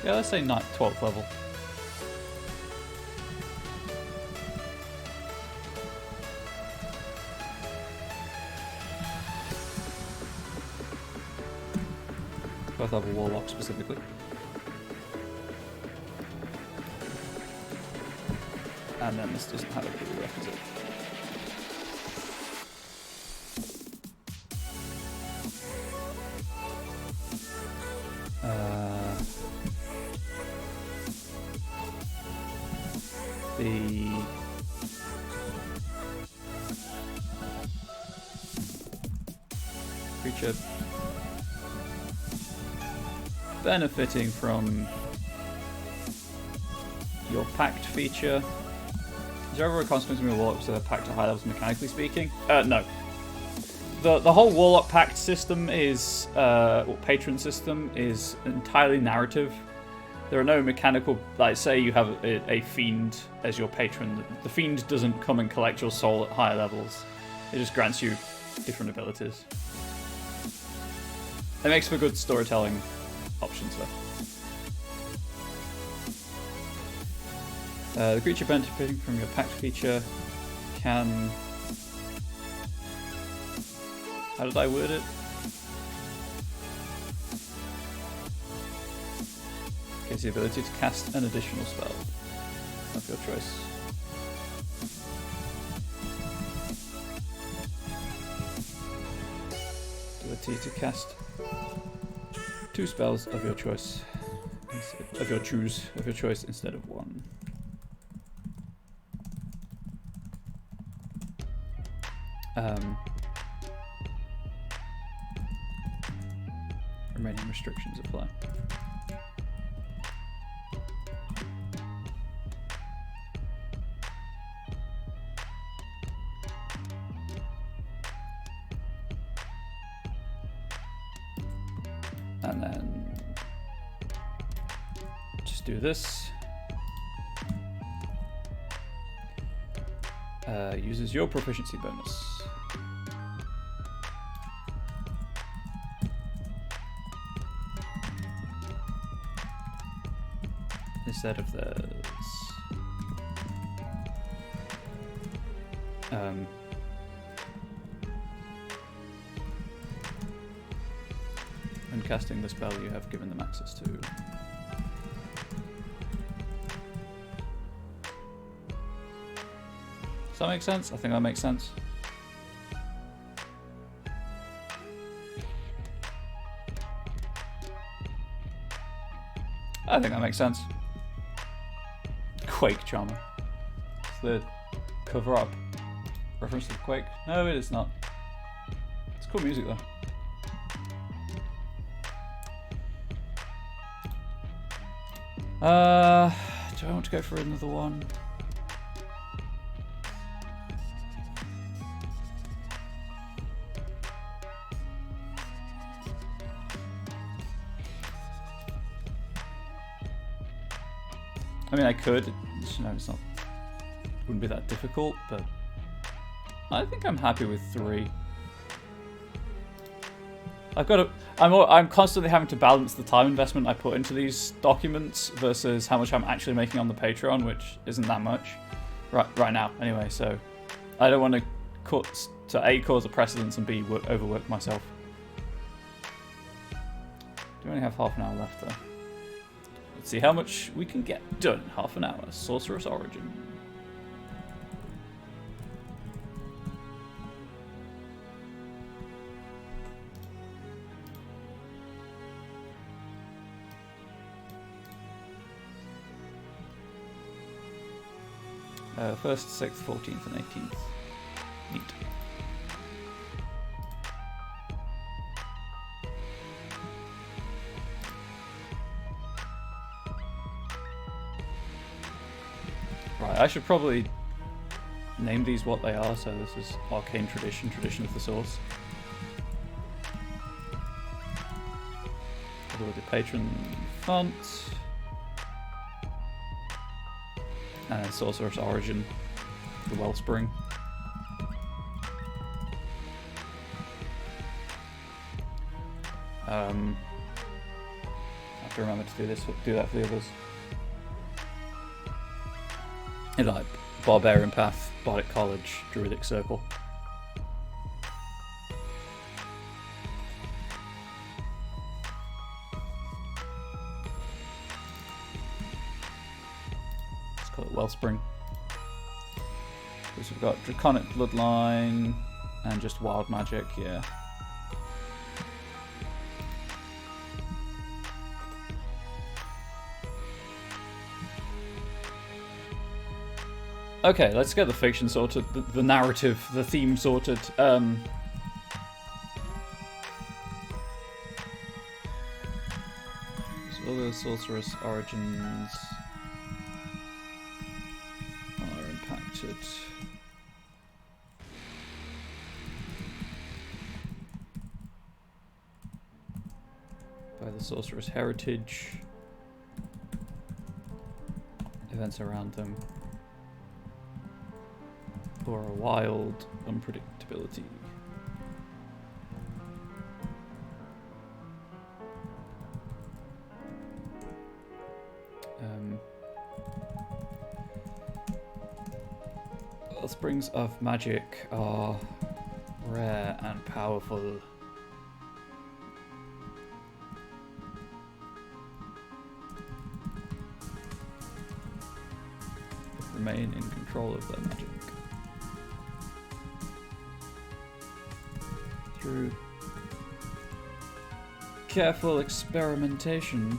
Yeah, let's say 12th level. Both level warlock specifically. And then this doesn't have a prerequisite. The creature benefiting from your pact feature. Is there ever a consequence when your warlocks are packed at high levels, mechanically speaking? No. The whole warlock pact system is, or patron system, is entirely narrative. There are no mechanical, like say you have a fiend as your patron. The fiend doesn't come and collect your soul at higher levels. It just grants you different abilities. It makes for good storytelling options though. The creature benefiting from your pact feature can... How did I word it? Gives the ability to cast an additional spell of your choice. Ability to cast 2 spells of your choice, of your choice instead of 1. Remaining restrictions apply. And then just do this. Uses your proficiency bonus. Instead of theirs. When casting the spell you have given them access to. Does that make sense? I think that makes sense. I think that makes sense. Quake Charmer. It's the cover up reference to Quake. No, it is not. It's cool music though. Do I want to go for another one? I mean, I could. You know, it's not. Wouldn't be that difficult, but I think I'm happy with 3. I've got to. I'm constantly having to balance the time investment I put into these documents versus how much I'm actually making on the Patreon, which isn't that much, right now. Anyway, so I don't want to A, cause a precedence, and B, overwork myself. Do only have half an hour left though. Let's see how much we can get done in half an hour. Sorcerer's Origin. First, 6th, 14th, and 18th. Neat. Right, I should probably named these what they are, so this is Arcane Tradition, Tradition of the Source. With the patron font. And then Sorcerer's Origin, the Wellspring. I have to remember to do that for the others. And like Barbarian Path, Bardic College, Druidic Circle. Let's call it Wellspring. Because we've got Draconic Bloodline and just Wild Magic, yeah. Okay, let's get the fiction sorted, the narrative, the theme sorted. So all the Sorcerer's Origins are impacted. By the Sorcerer's Heritage. Events around them. Or a wild unpredictability. Wellsprings of magic are rare and powerful. But remain in control of their magic. Through careful experimentation,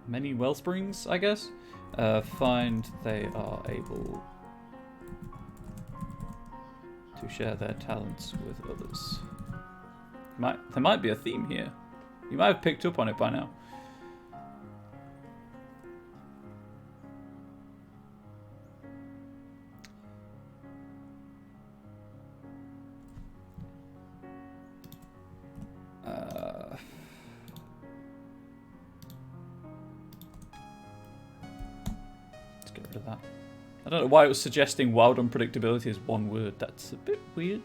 many wellsprings, I guess, find they are able to share their talents with others. There might be a theme here. You might have picked up on it by now. I don't know why it was suggesting wild unpredictability as one word. That's a bit weird.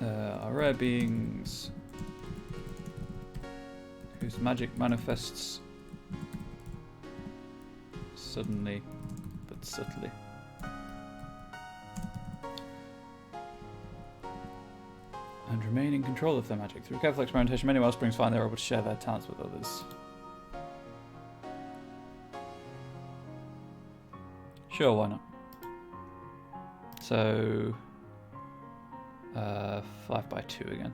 Are rare beings whose magic manifests suddenly but subtly. And remain in control of their magic. Through careful experimentation, many wellsprings find they're able to share their talents with others. Sure, why not? So, 5x2 again.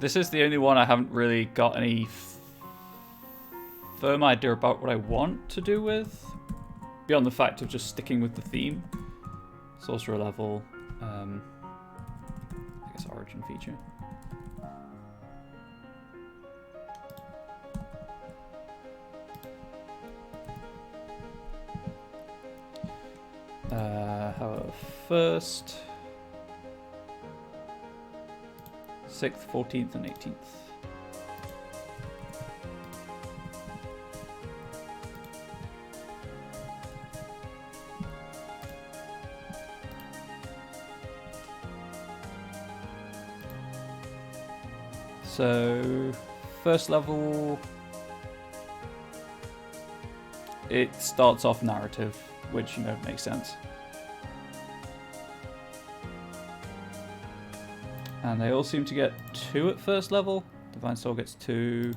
This is the only one I haven't really got any firm idea about what I want to do with. Beyond the fact of just sticking with the theme. Sorcerer level, I guess origin feature. However, 1st, 6th, 14th, and 18th. So, 1st level, it starts off narrative, which, you know, makes sense. And they all seem to get 2 at 1st level. Divine Soul gets 2.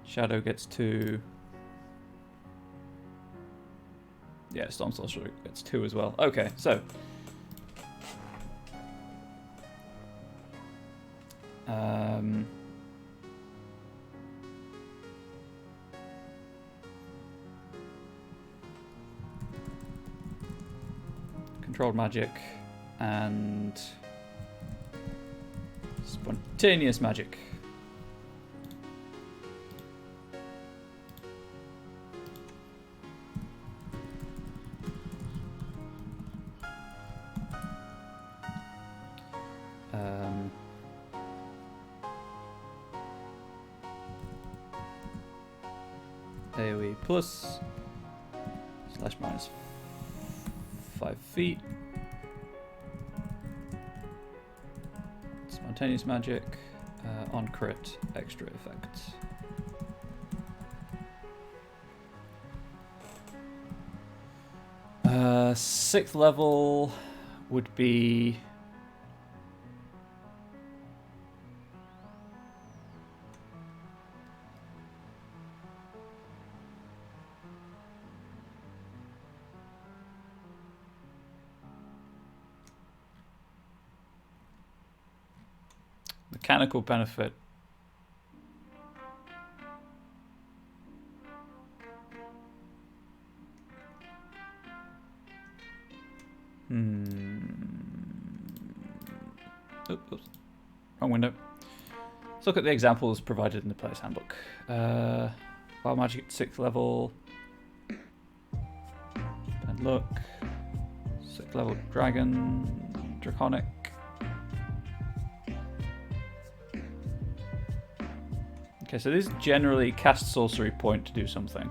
Shadow gets 2. Yeah, Storm Sorcerer gets 2 as well. Okay, so... controlled magic, and spontaneous magic. AoE plus / minus 5 feet. Spontaneous magic on crit, extra effect. Sixth level would be mechanical benefit. Oops. Wrong window. Let's look at the examples provided in the player's handbook. Wild magic at 6th level. And look. 6th level dragon. Draconic. Okay, so these generally cast sorcery point to do something.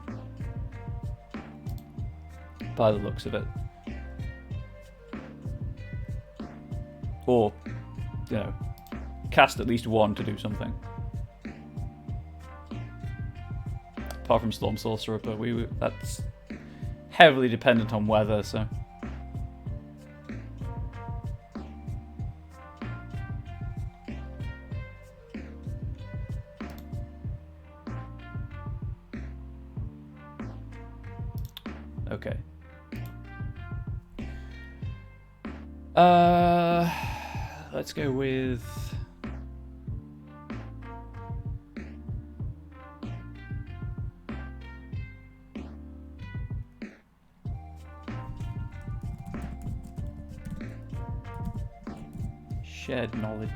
By the looks of it. Or, you know, cast at least one to do something. Apart from Storm Sorcerer, but that's heavily dependent on weather, so... Okay. Let's go with... shared knowledge.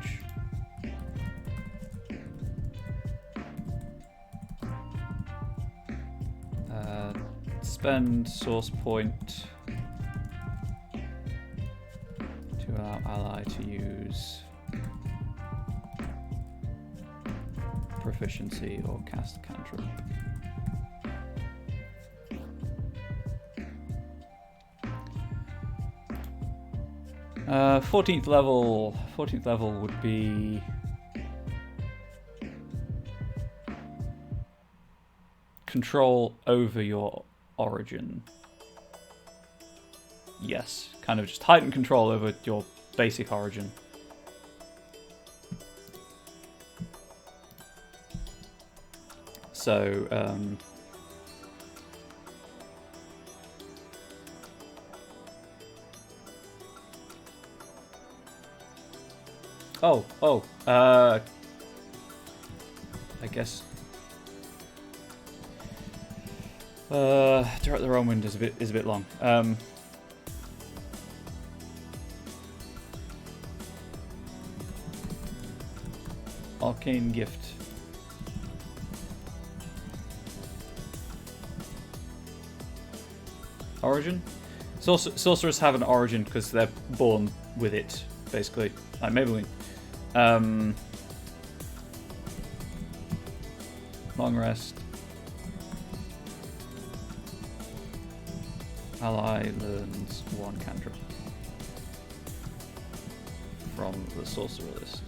Spend source point to allow ally to use proficiency or cast cantrip. Uh, 14th level would be control over your origin. Yes, kind of just heightened control over your basic origin. So, I guess Direct the Whirlwind is a bit long. Arcane Gift. Origin? Sorcerers have an origin because they're born with it, basically. Like Maybelline. Long rest. Ally learns one cantrip from the sorcerer list.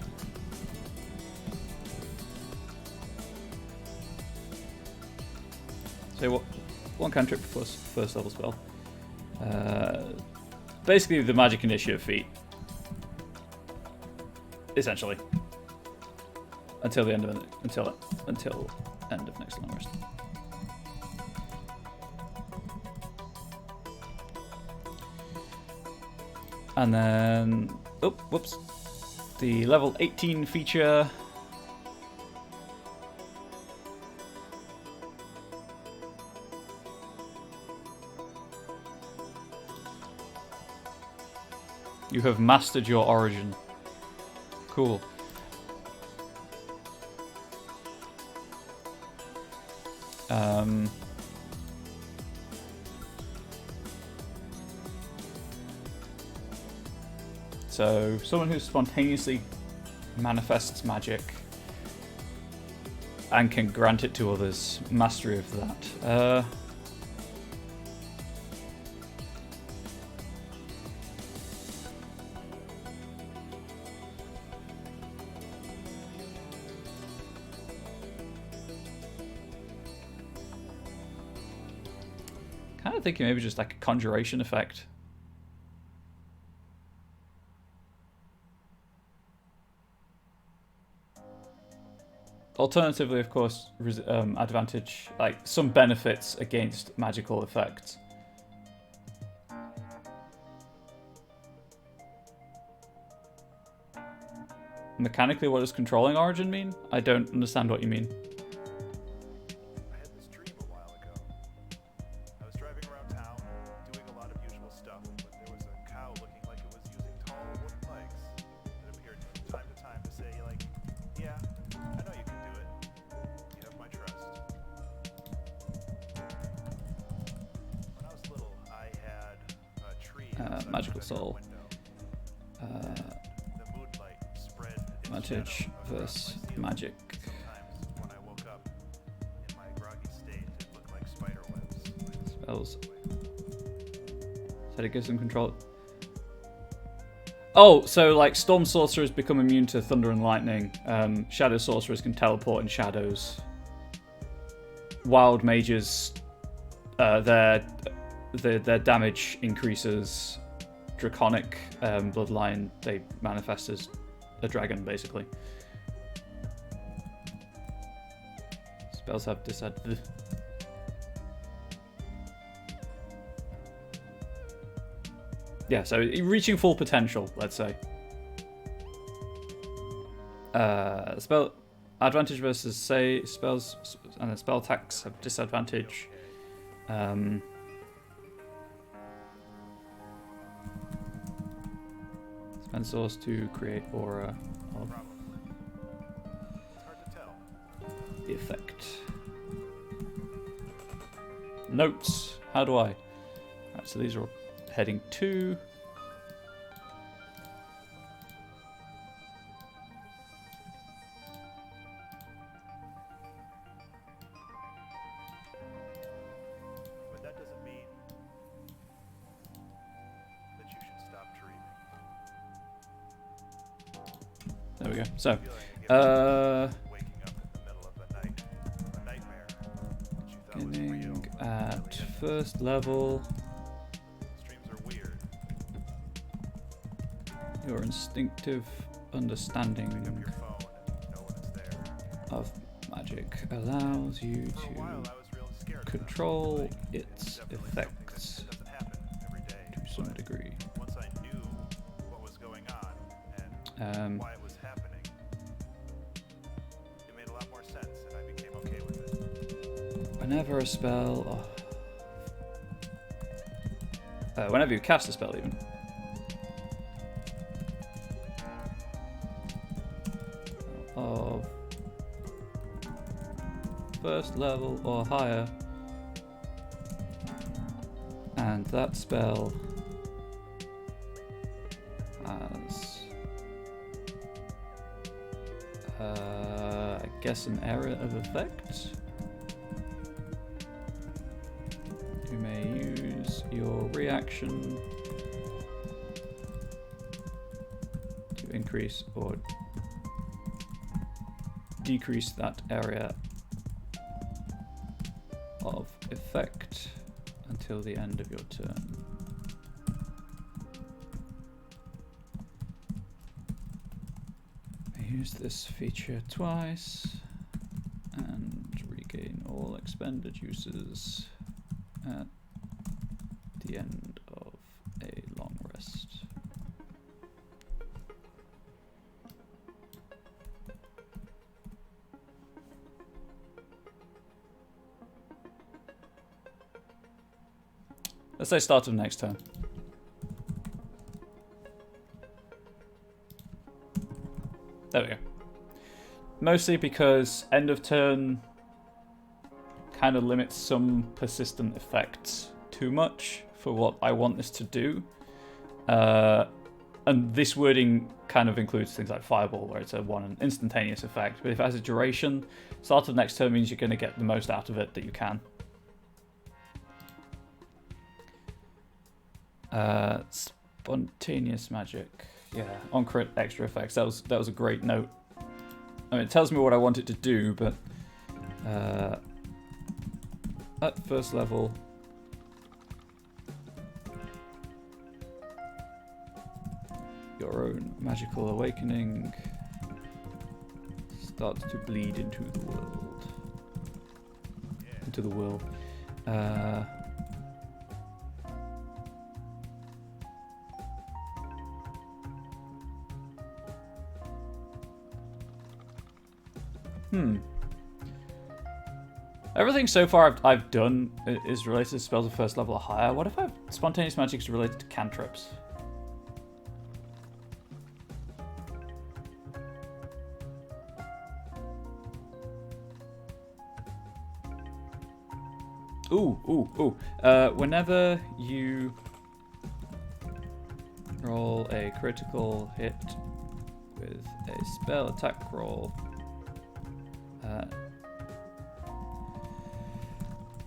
So what? One cantrip plus first level spell. Basically the magic initiative feat. Essentially. Until the end of until end of next long rest. And then, oh, whoops, the level 18 feature. You have mastered your origin. Cool. So, someone who spontaneously manifests magic and can grant it to others. Mastery of that. Kind of thinking maybe just like a conjuration effect. Alternatively, of course, advantage, like some benefits against magical effects. Mechanically, what does controlling origin mean? I don't understand what you mean. I had this dream a while ago. I was driving around town, doing a lot of usual stuff, but there was a cow looking like it was using tall wooden legs. It appeared from time to time to say, like, yeah, I know you can do it. You have my trust. When I was little, I had a tree Magical soul. Advantage versus magic. Sometimes when I woke up in my groggy state, it looked like spider webs. Spells. So it gives them control. Oh, so like storm sorcerers become immune to thunder and lightning. Shadow sorcerers can teleport in shadows. Wild mages, their damage increases. Draconic bloodline, they manifest as a dragon, basically. Spells have disadvantage. Yeah, so reaching full potential, let's say. Spell advantage versus say spells and the spell attacks have disadvantage. Spend source to create aura of the effect. Notes. How do I? Right, so these are heading 2. But that doesn't mean that you should stop dreaming. There we go. So, Waking up in the middle of the night, a nightmare that you thought was real. beginning at first level, Dreams are weird. your instinctive understanding Your phone and no one is there. of magic allows you For a while, to I was really scared of that. control Like, its definitely something effects that doesn't happen every day. to some But degree. once I knew what was going on and why it was happening, it made a lot more sense, and I became okay with it. Whenever a spell, whenever you cast a spell, even. Of first level or higher, and that spell has, I guess, an area of effect. You may use your reaction to increase or decrease that area of effect until the end of your turn. Use this feature twice and regain all expended uses at the end of a long rest. Let's say start of next turn. There we go. Mostly because end of turn kind of limits some persistent effects too much for what I want this to do. And this wording kind of includes things like Fireball, where it's a one instantaneous effect. But if it has a duration, start of next turn means you're going to get the most out of it that you can. Spontaneous magic. Yeah, on crit extra effects. That was a great note. I mean, it tells me what I want it to do, but at first level, your own magical awakening starts to bleed into the world. Into the will. Everything so far I've done is related to spells of first level or higher. What if spontaneous magic is related to cantrips? Ooh. Whenever you roll a critical hit with a spell attack roll,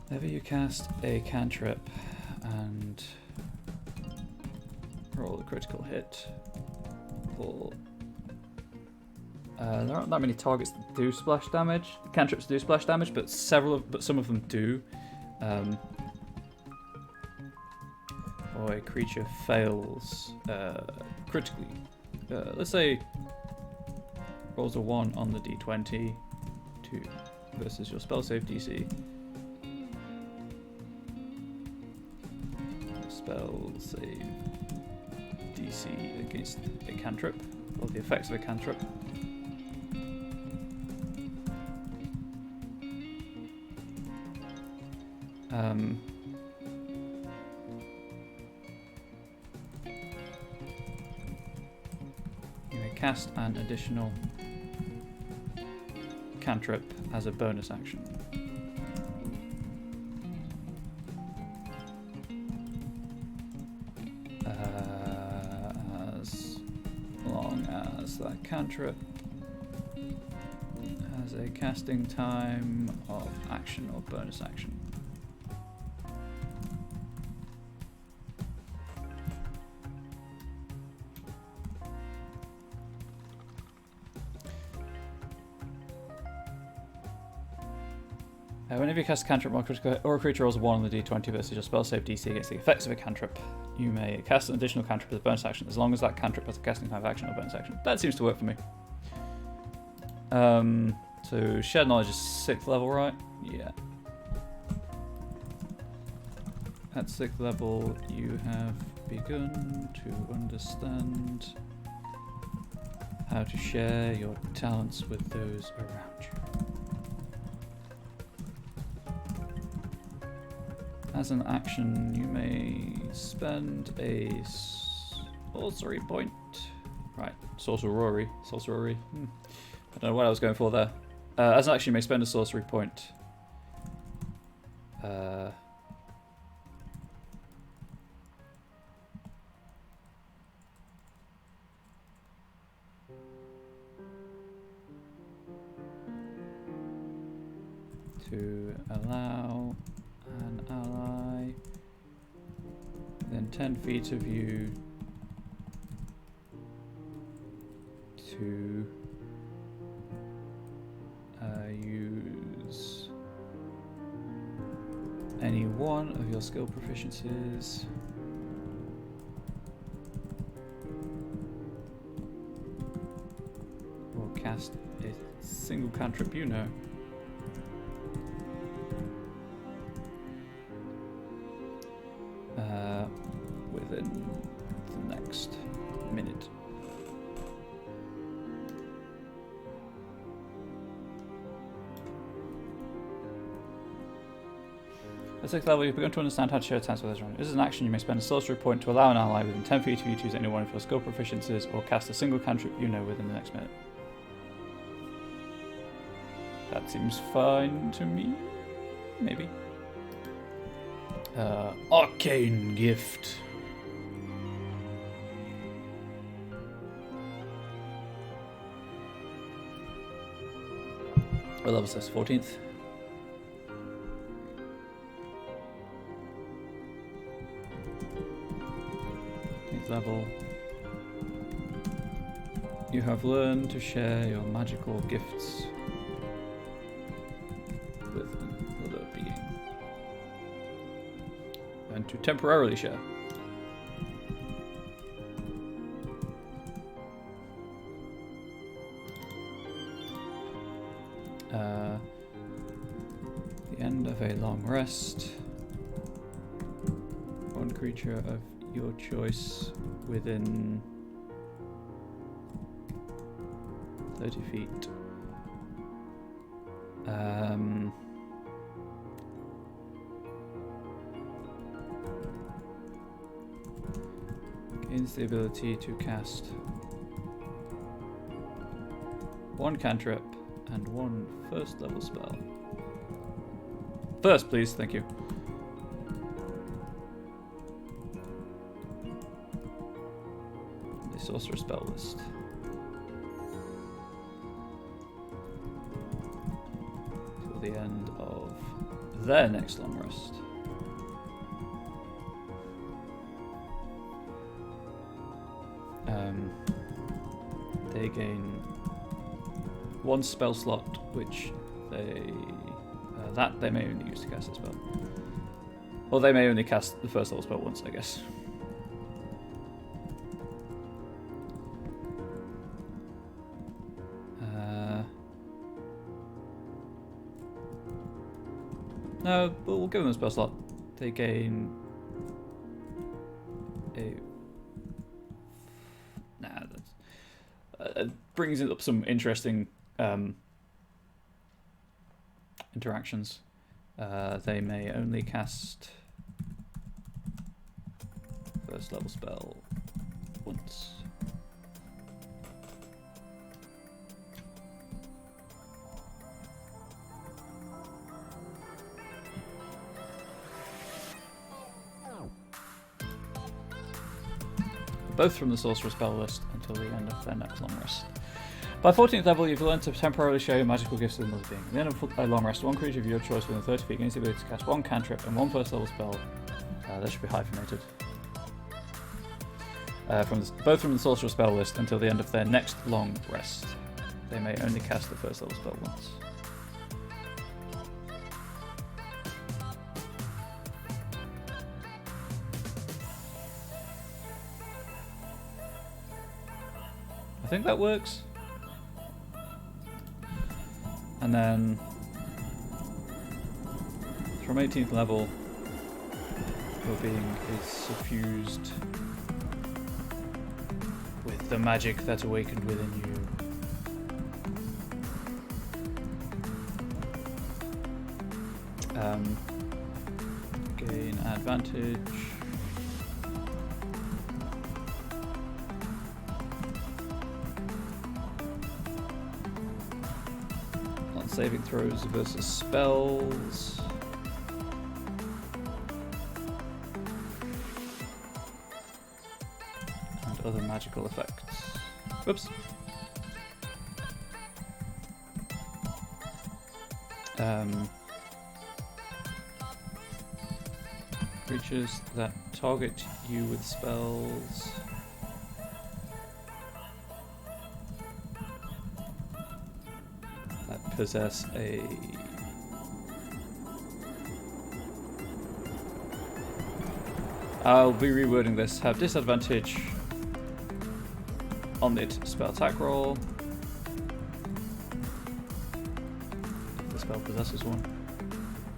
whenever you cast a cantrip and roll a critical hit, there aren't that many targets that do splash damage. Cantrips do splash damage, but some of them do. Or a creature fails critically. Let's say rolls a 1 on the d20 versus your spell save DC. Spell save DC against a cantrip, or the effects of a cantrip. You may cast an additional cantrip as a bonus action. As long as that cantrip has a casting time of action or bonus action. Whenever you cast a cantrip or a creature rolls a 1 on the d20 versus your spell save DC against the effects of a cantrip, you may cast an additional cantrip as a bonus action as long as that cantrip has a casting time of action or bonus action. That seems to work for me. So Shared Knowledge is 6th level, right? Yeah. At 6th level, you have begun to understand how to share your talents with those around you. As an action, you may spend a sorcery point. Right, sorcery. I don't know what I was going for there. As an action, you may spend a sorcery point. To allow an ally within 10 feet of you to use any one of your skill proficiencies or cast a single cantrip you know. Within the next minute. At 6th level, you've begun to understand how to share talents with others around you. This is an action you may spend a sorcery point to allow an ally within 10 feet of you to use any one of your skill proficiencies or cast a single cantrip you know within the next minute. That seems fine to me. Maybe. Arcane Gift. What level is this? 14th? Level. You have learned to share your magical gifts with another being. And to temporarily share. The end of a long rest. One creature of your choice within 30 feet. Gains the ability to cast one cantrip and one first level spell. First, please, thank you. The sorcerer spell list. Till the end of their next long rest. They gain one spell slot, which they may only use to cast a spell. Or they may only cast the first level spell once, I guess. No, but we'll give them a spell slot. They gain a... Nah, that's... brings up some interesting interactions. They may only cast first level spell once. Both from the sorcerer spell list until the end of their next long rest. By 14th level, you've learned to temporarily share your magical gifts with another being. At the end of a long rest, one creature of your choice within 30 feet gains the ability to cast one cantrip and one first level spell. That should be hyphenated. Both from the sorcerer spell list until the end of their next long rest. They may only cast the first level spell once. I think that works. And then from 18th level, your being is suffused with the magic that awakened within you. Gain advantage. Saving throws versus spells. And other magical effects. Whoops. Creatures that target you with spells possess a I'll be rewording this. Have disadvantage on the spell attack roll. If the spell possesses one.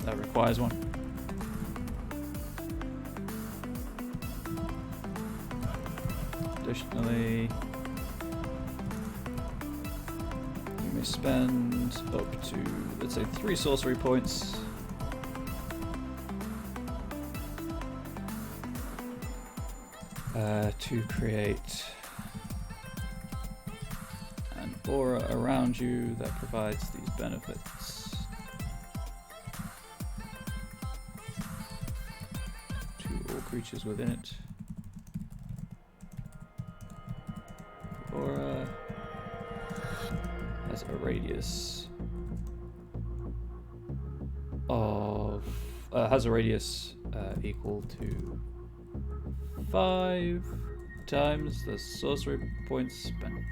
That requires one. Additionally, spend up to, let's say, 3 sorcery points to create an aura around you that provides these benefits to all creatures within it. Aura has a radius of equal to 5 times the sorcery points spent.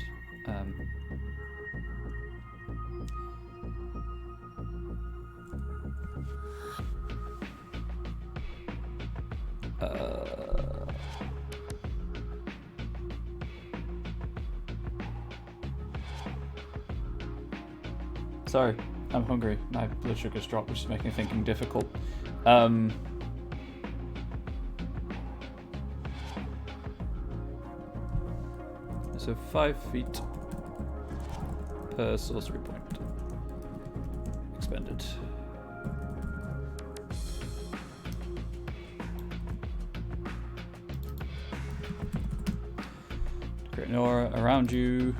Sorry, I'm hungry. My blood sugar's dropped, which is making thinking difficult. So 5 feet per sorcery point expended. Create an aura around you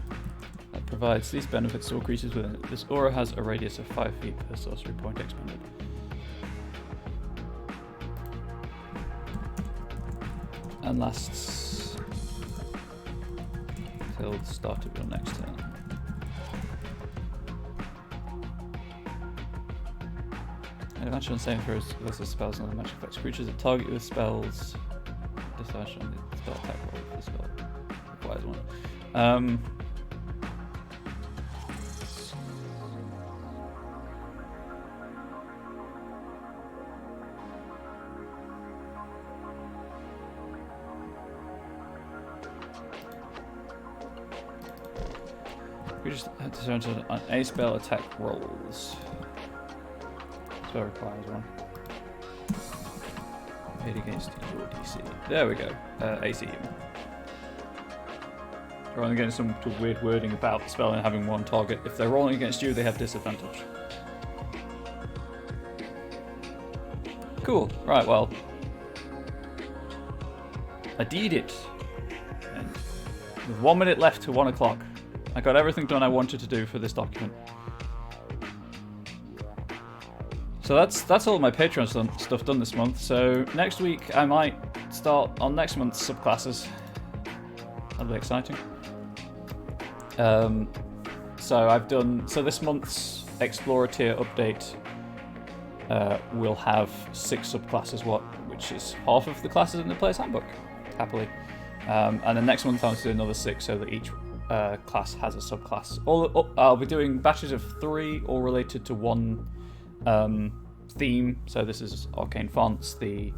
that provides these benefits to all creatures within it. This aura has a radius of 5 feet per sorcery point expended. And lasts till the start of your next turn. And advantage on saving throws versus spells and other magic effects. Creatures that target you with spells. Disadvantage on the spell attack roll if the spell requires one. Creatures have disadvantage on a spell attack rolls. Spell requires one. Made against your DC. There we go. AC even. They're only getting some weird wording about the spell and having one target. If they're rolling against you, they have disadvantage. Cool. Right, well. I did it. And with 1 minute left to 1 o'clock. I got everything done I wanted to do for this document. So that's all my Patreon stuff done this month. So next week I might start on next month's subclasses. That'll be exciting. So this month's Explorer tier update will have 6 subclasses, which is half of the classes in the player's handbook, happily. And then next month I'll do another 6 so that each class has a subclass. I'll be doing batches of 3, all related to one theme. So this is Arcane fonts. The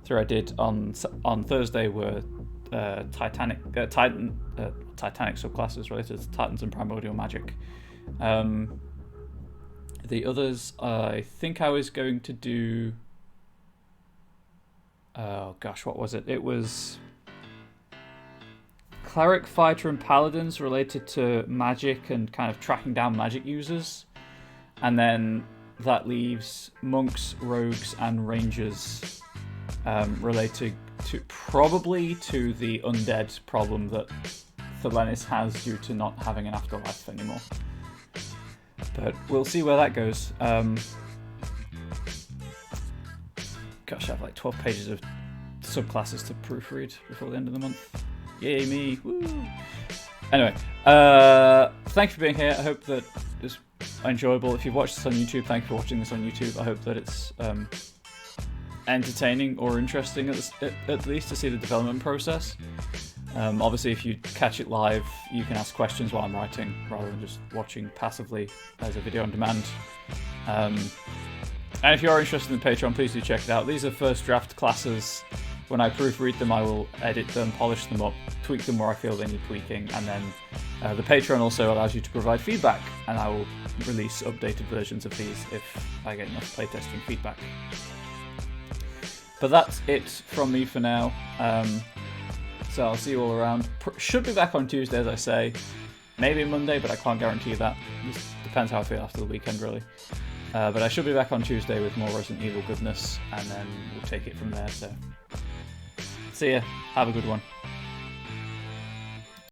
3 I did on Thursday were Titanic subclasses related to Titans and Primordial Magic. The others, I think I was going to do. Oh gosh, what was it? It was Cleric, Fighter, and Paladins related to magic and kind of tracking down magic users. And then that leaves Monks, Rogues, and Rangers related probably to the undead problem that Thelenis has due to not having an afterlife anymore. But we'll see where that goes. Gosh, I have like 12 pages of subclasses to proofread before the end of the month. Yay me! Woo! Anyway, thank you for being here. I hope that it's enjoyable. If you've watched this on YouTube, thank you for watching this on YouTube. I hope that it's entertaining or interesting at least to see the development process. Obviously, if you catch it live, you can ask questions while I'm writing rather than just watching passively as a video on demand. And if you are interested in Patreon, please do check it out. These are first draft classes. When I proofread them, I will edit them, polish them up, tweak them where I feel they need tweaking, and then the Patreon also allows you to provide feedback, and I will release updated versions of these if I get enough playtesting feedback. But that's it from me for now. So I'll see you all around. Should be back on Tuesday, as I say. Maybe Monday, but I can't guarantee that. This depends how I feel after the weekend, really. But I should be back on Tuesday with more Resident Evil goodness, and then we'll take it from there. So, see ya. Have a good one.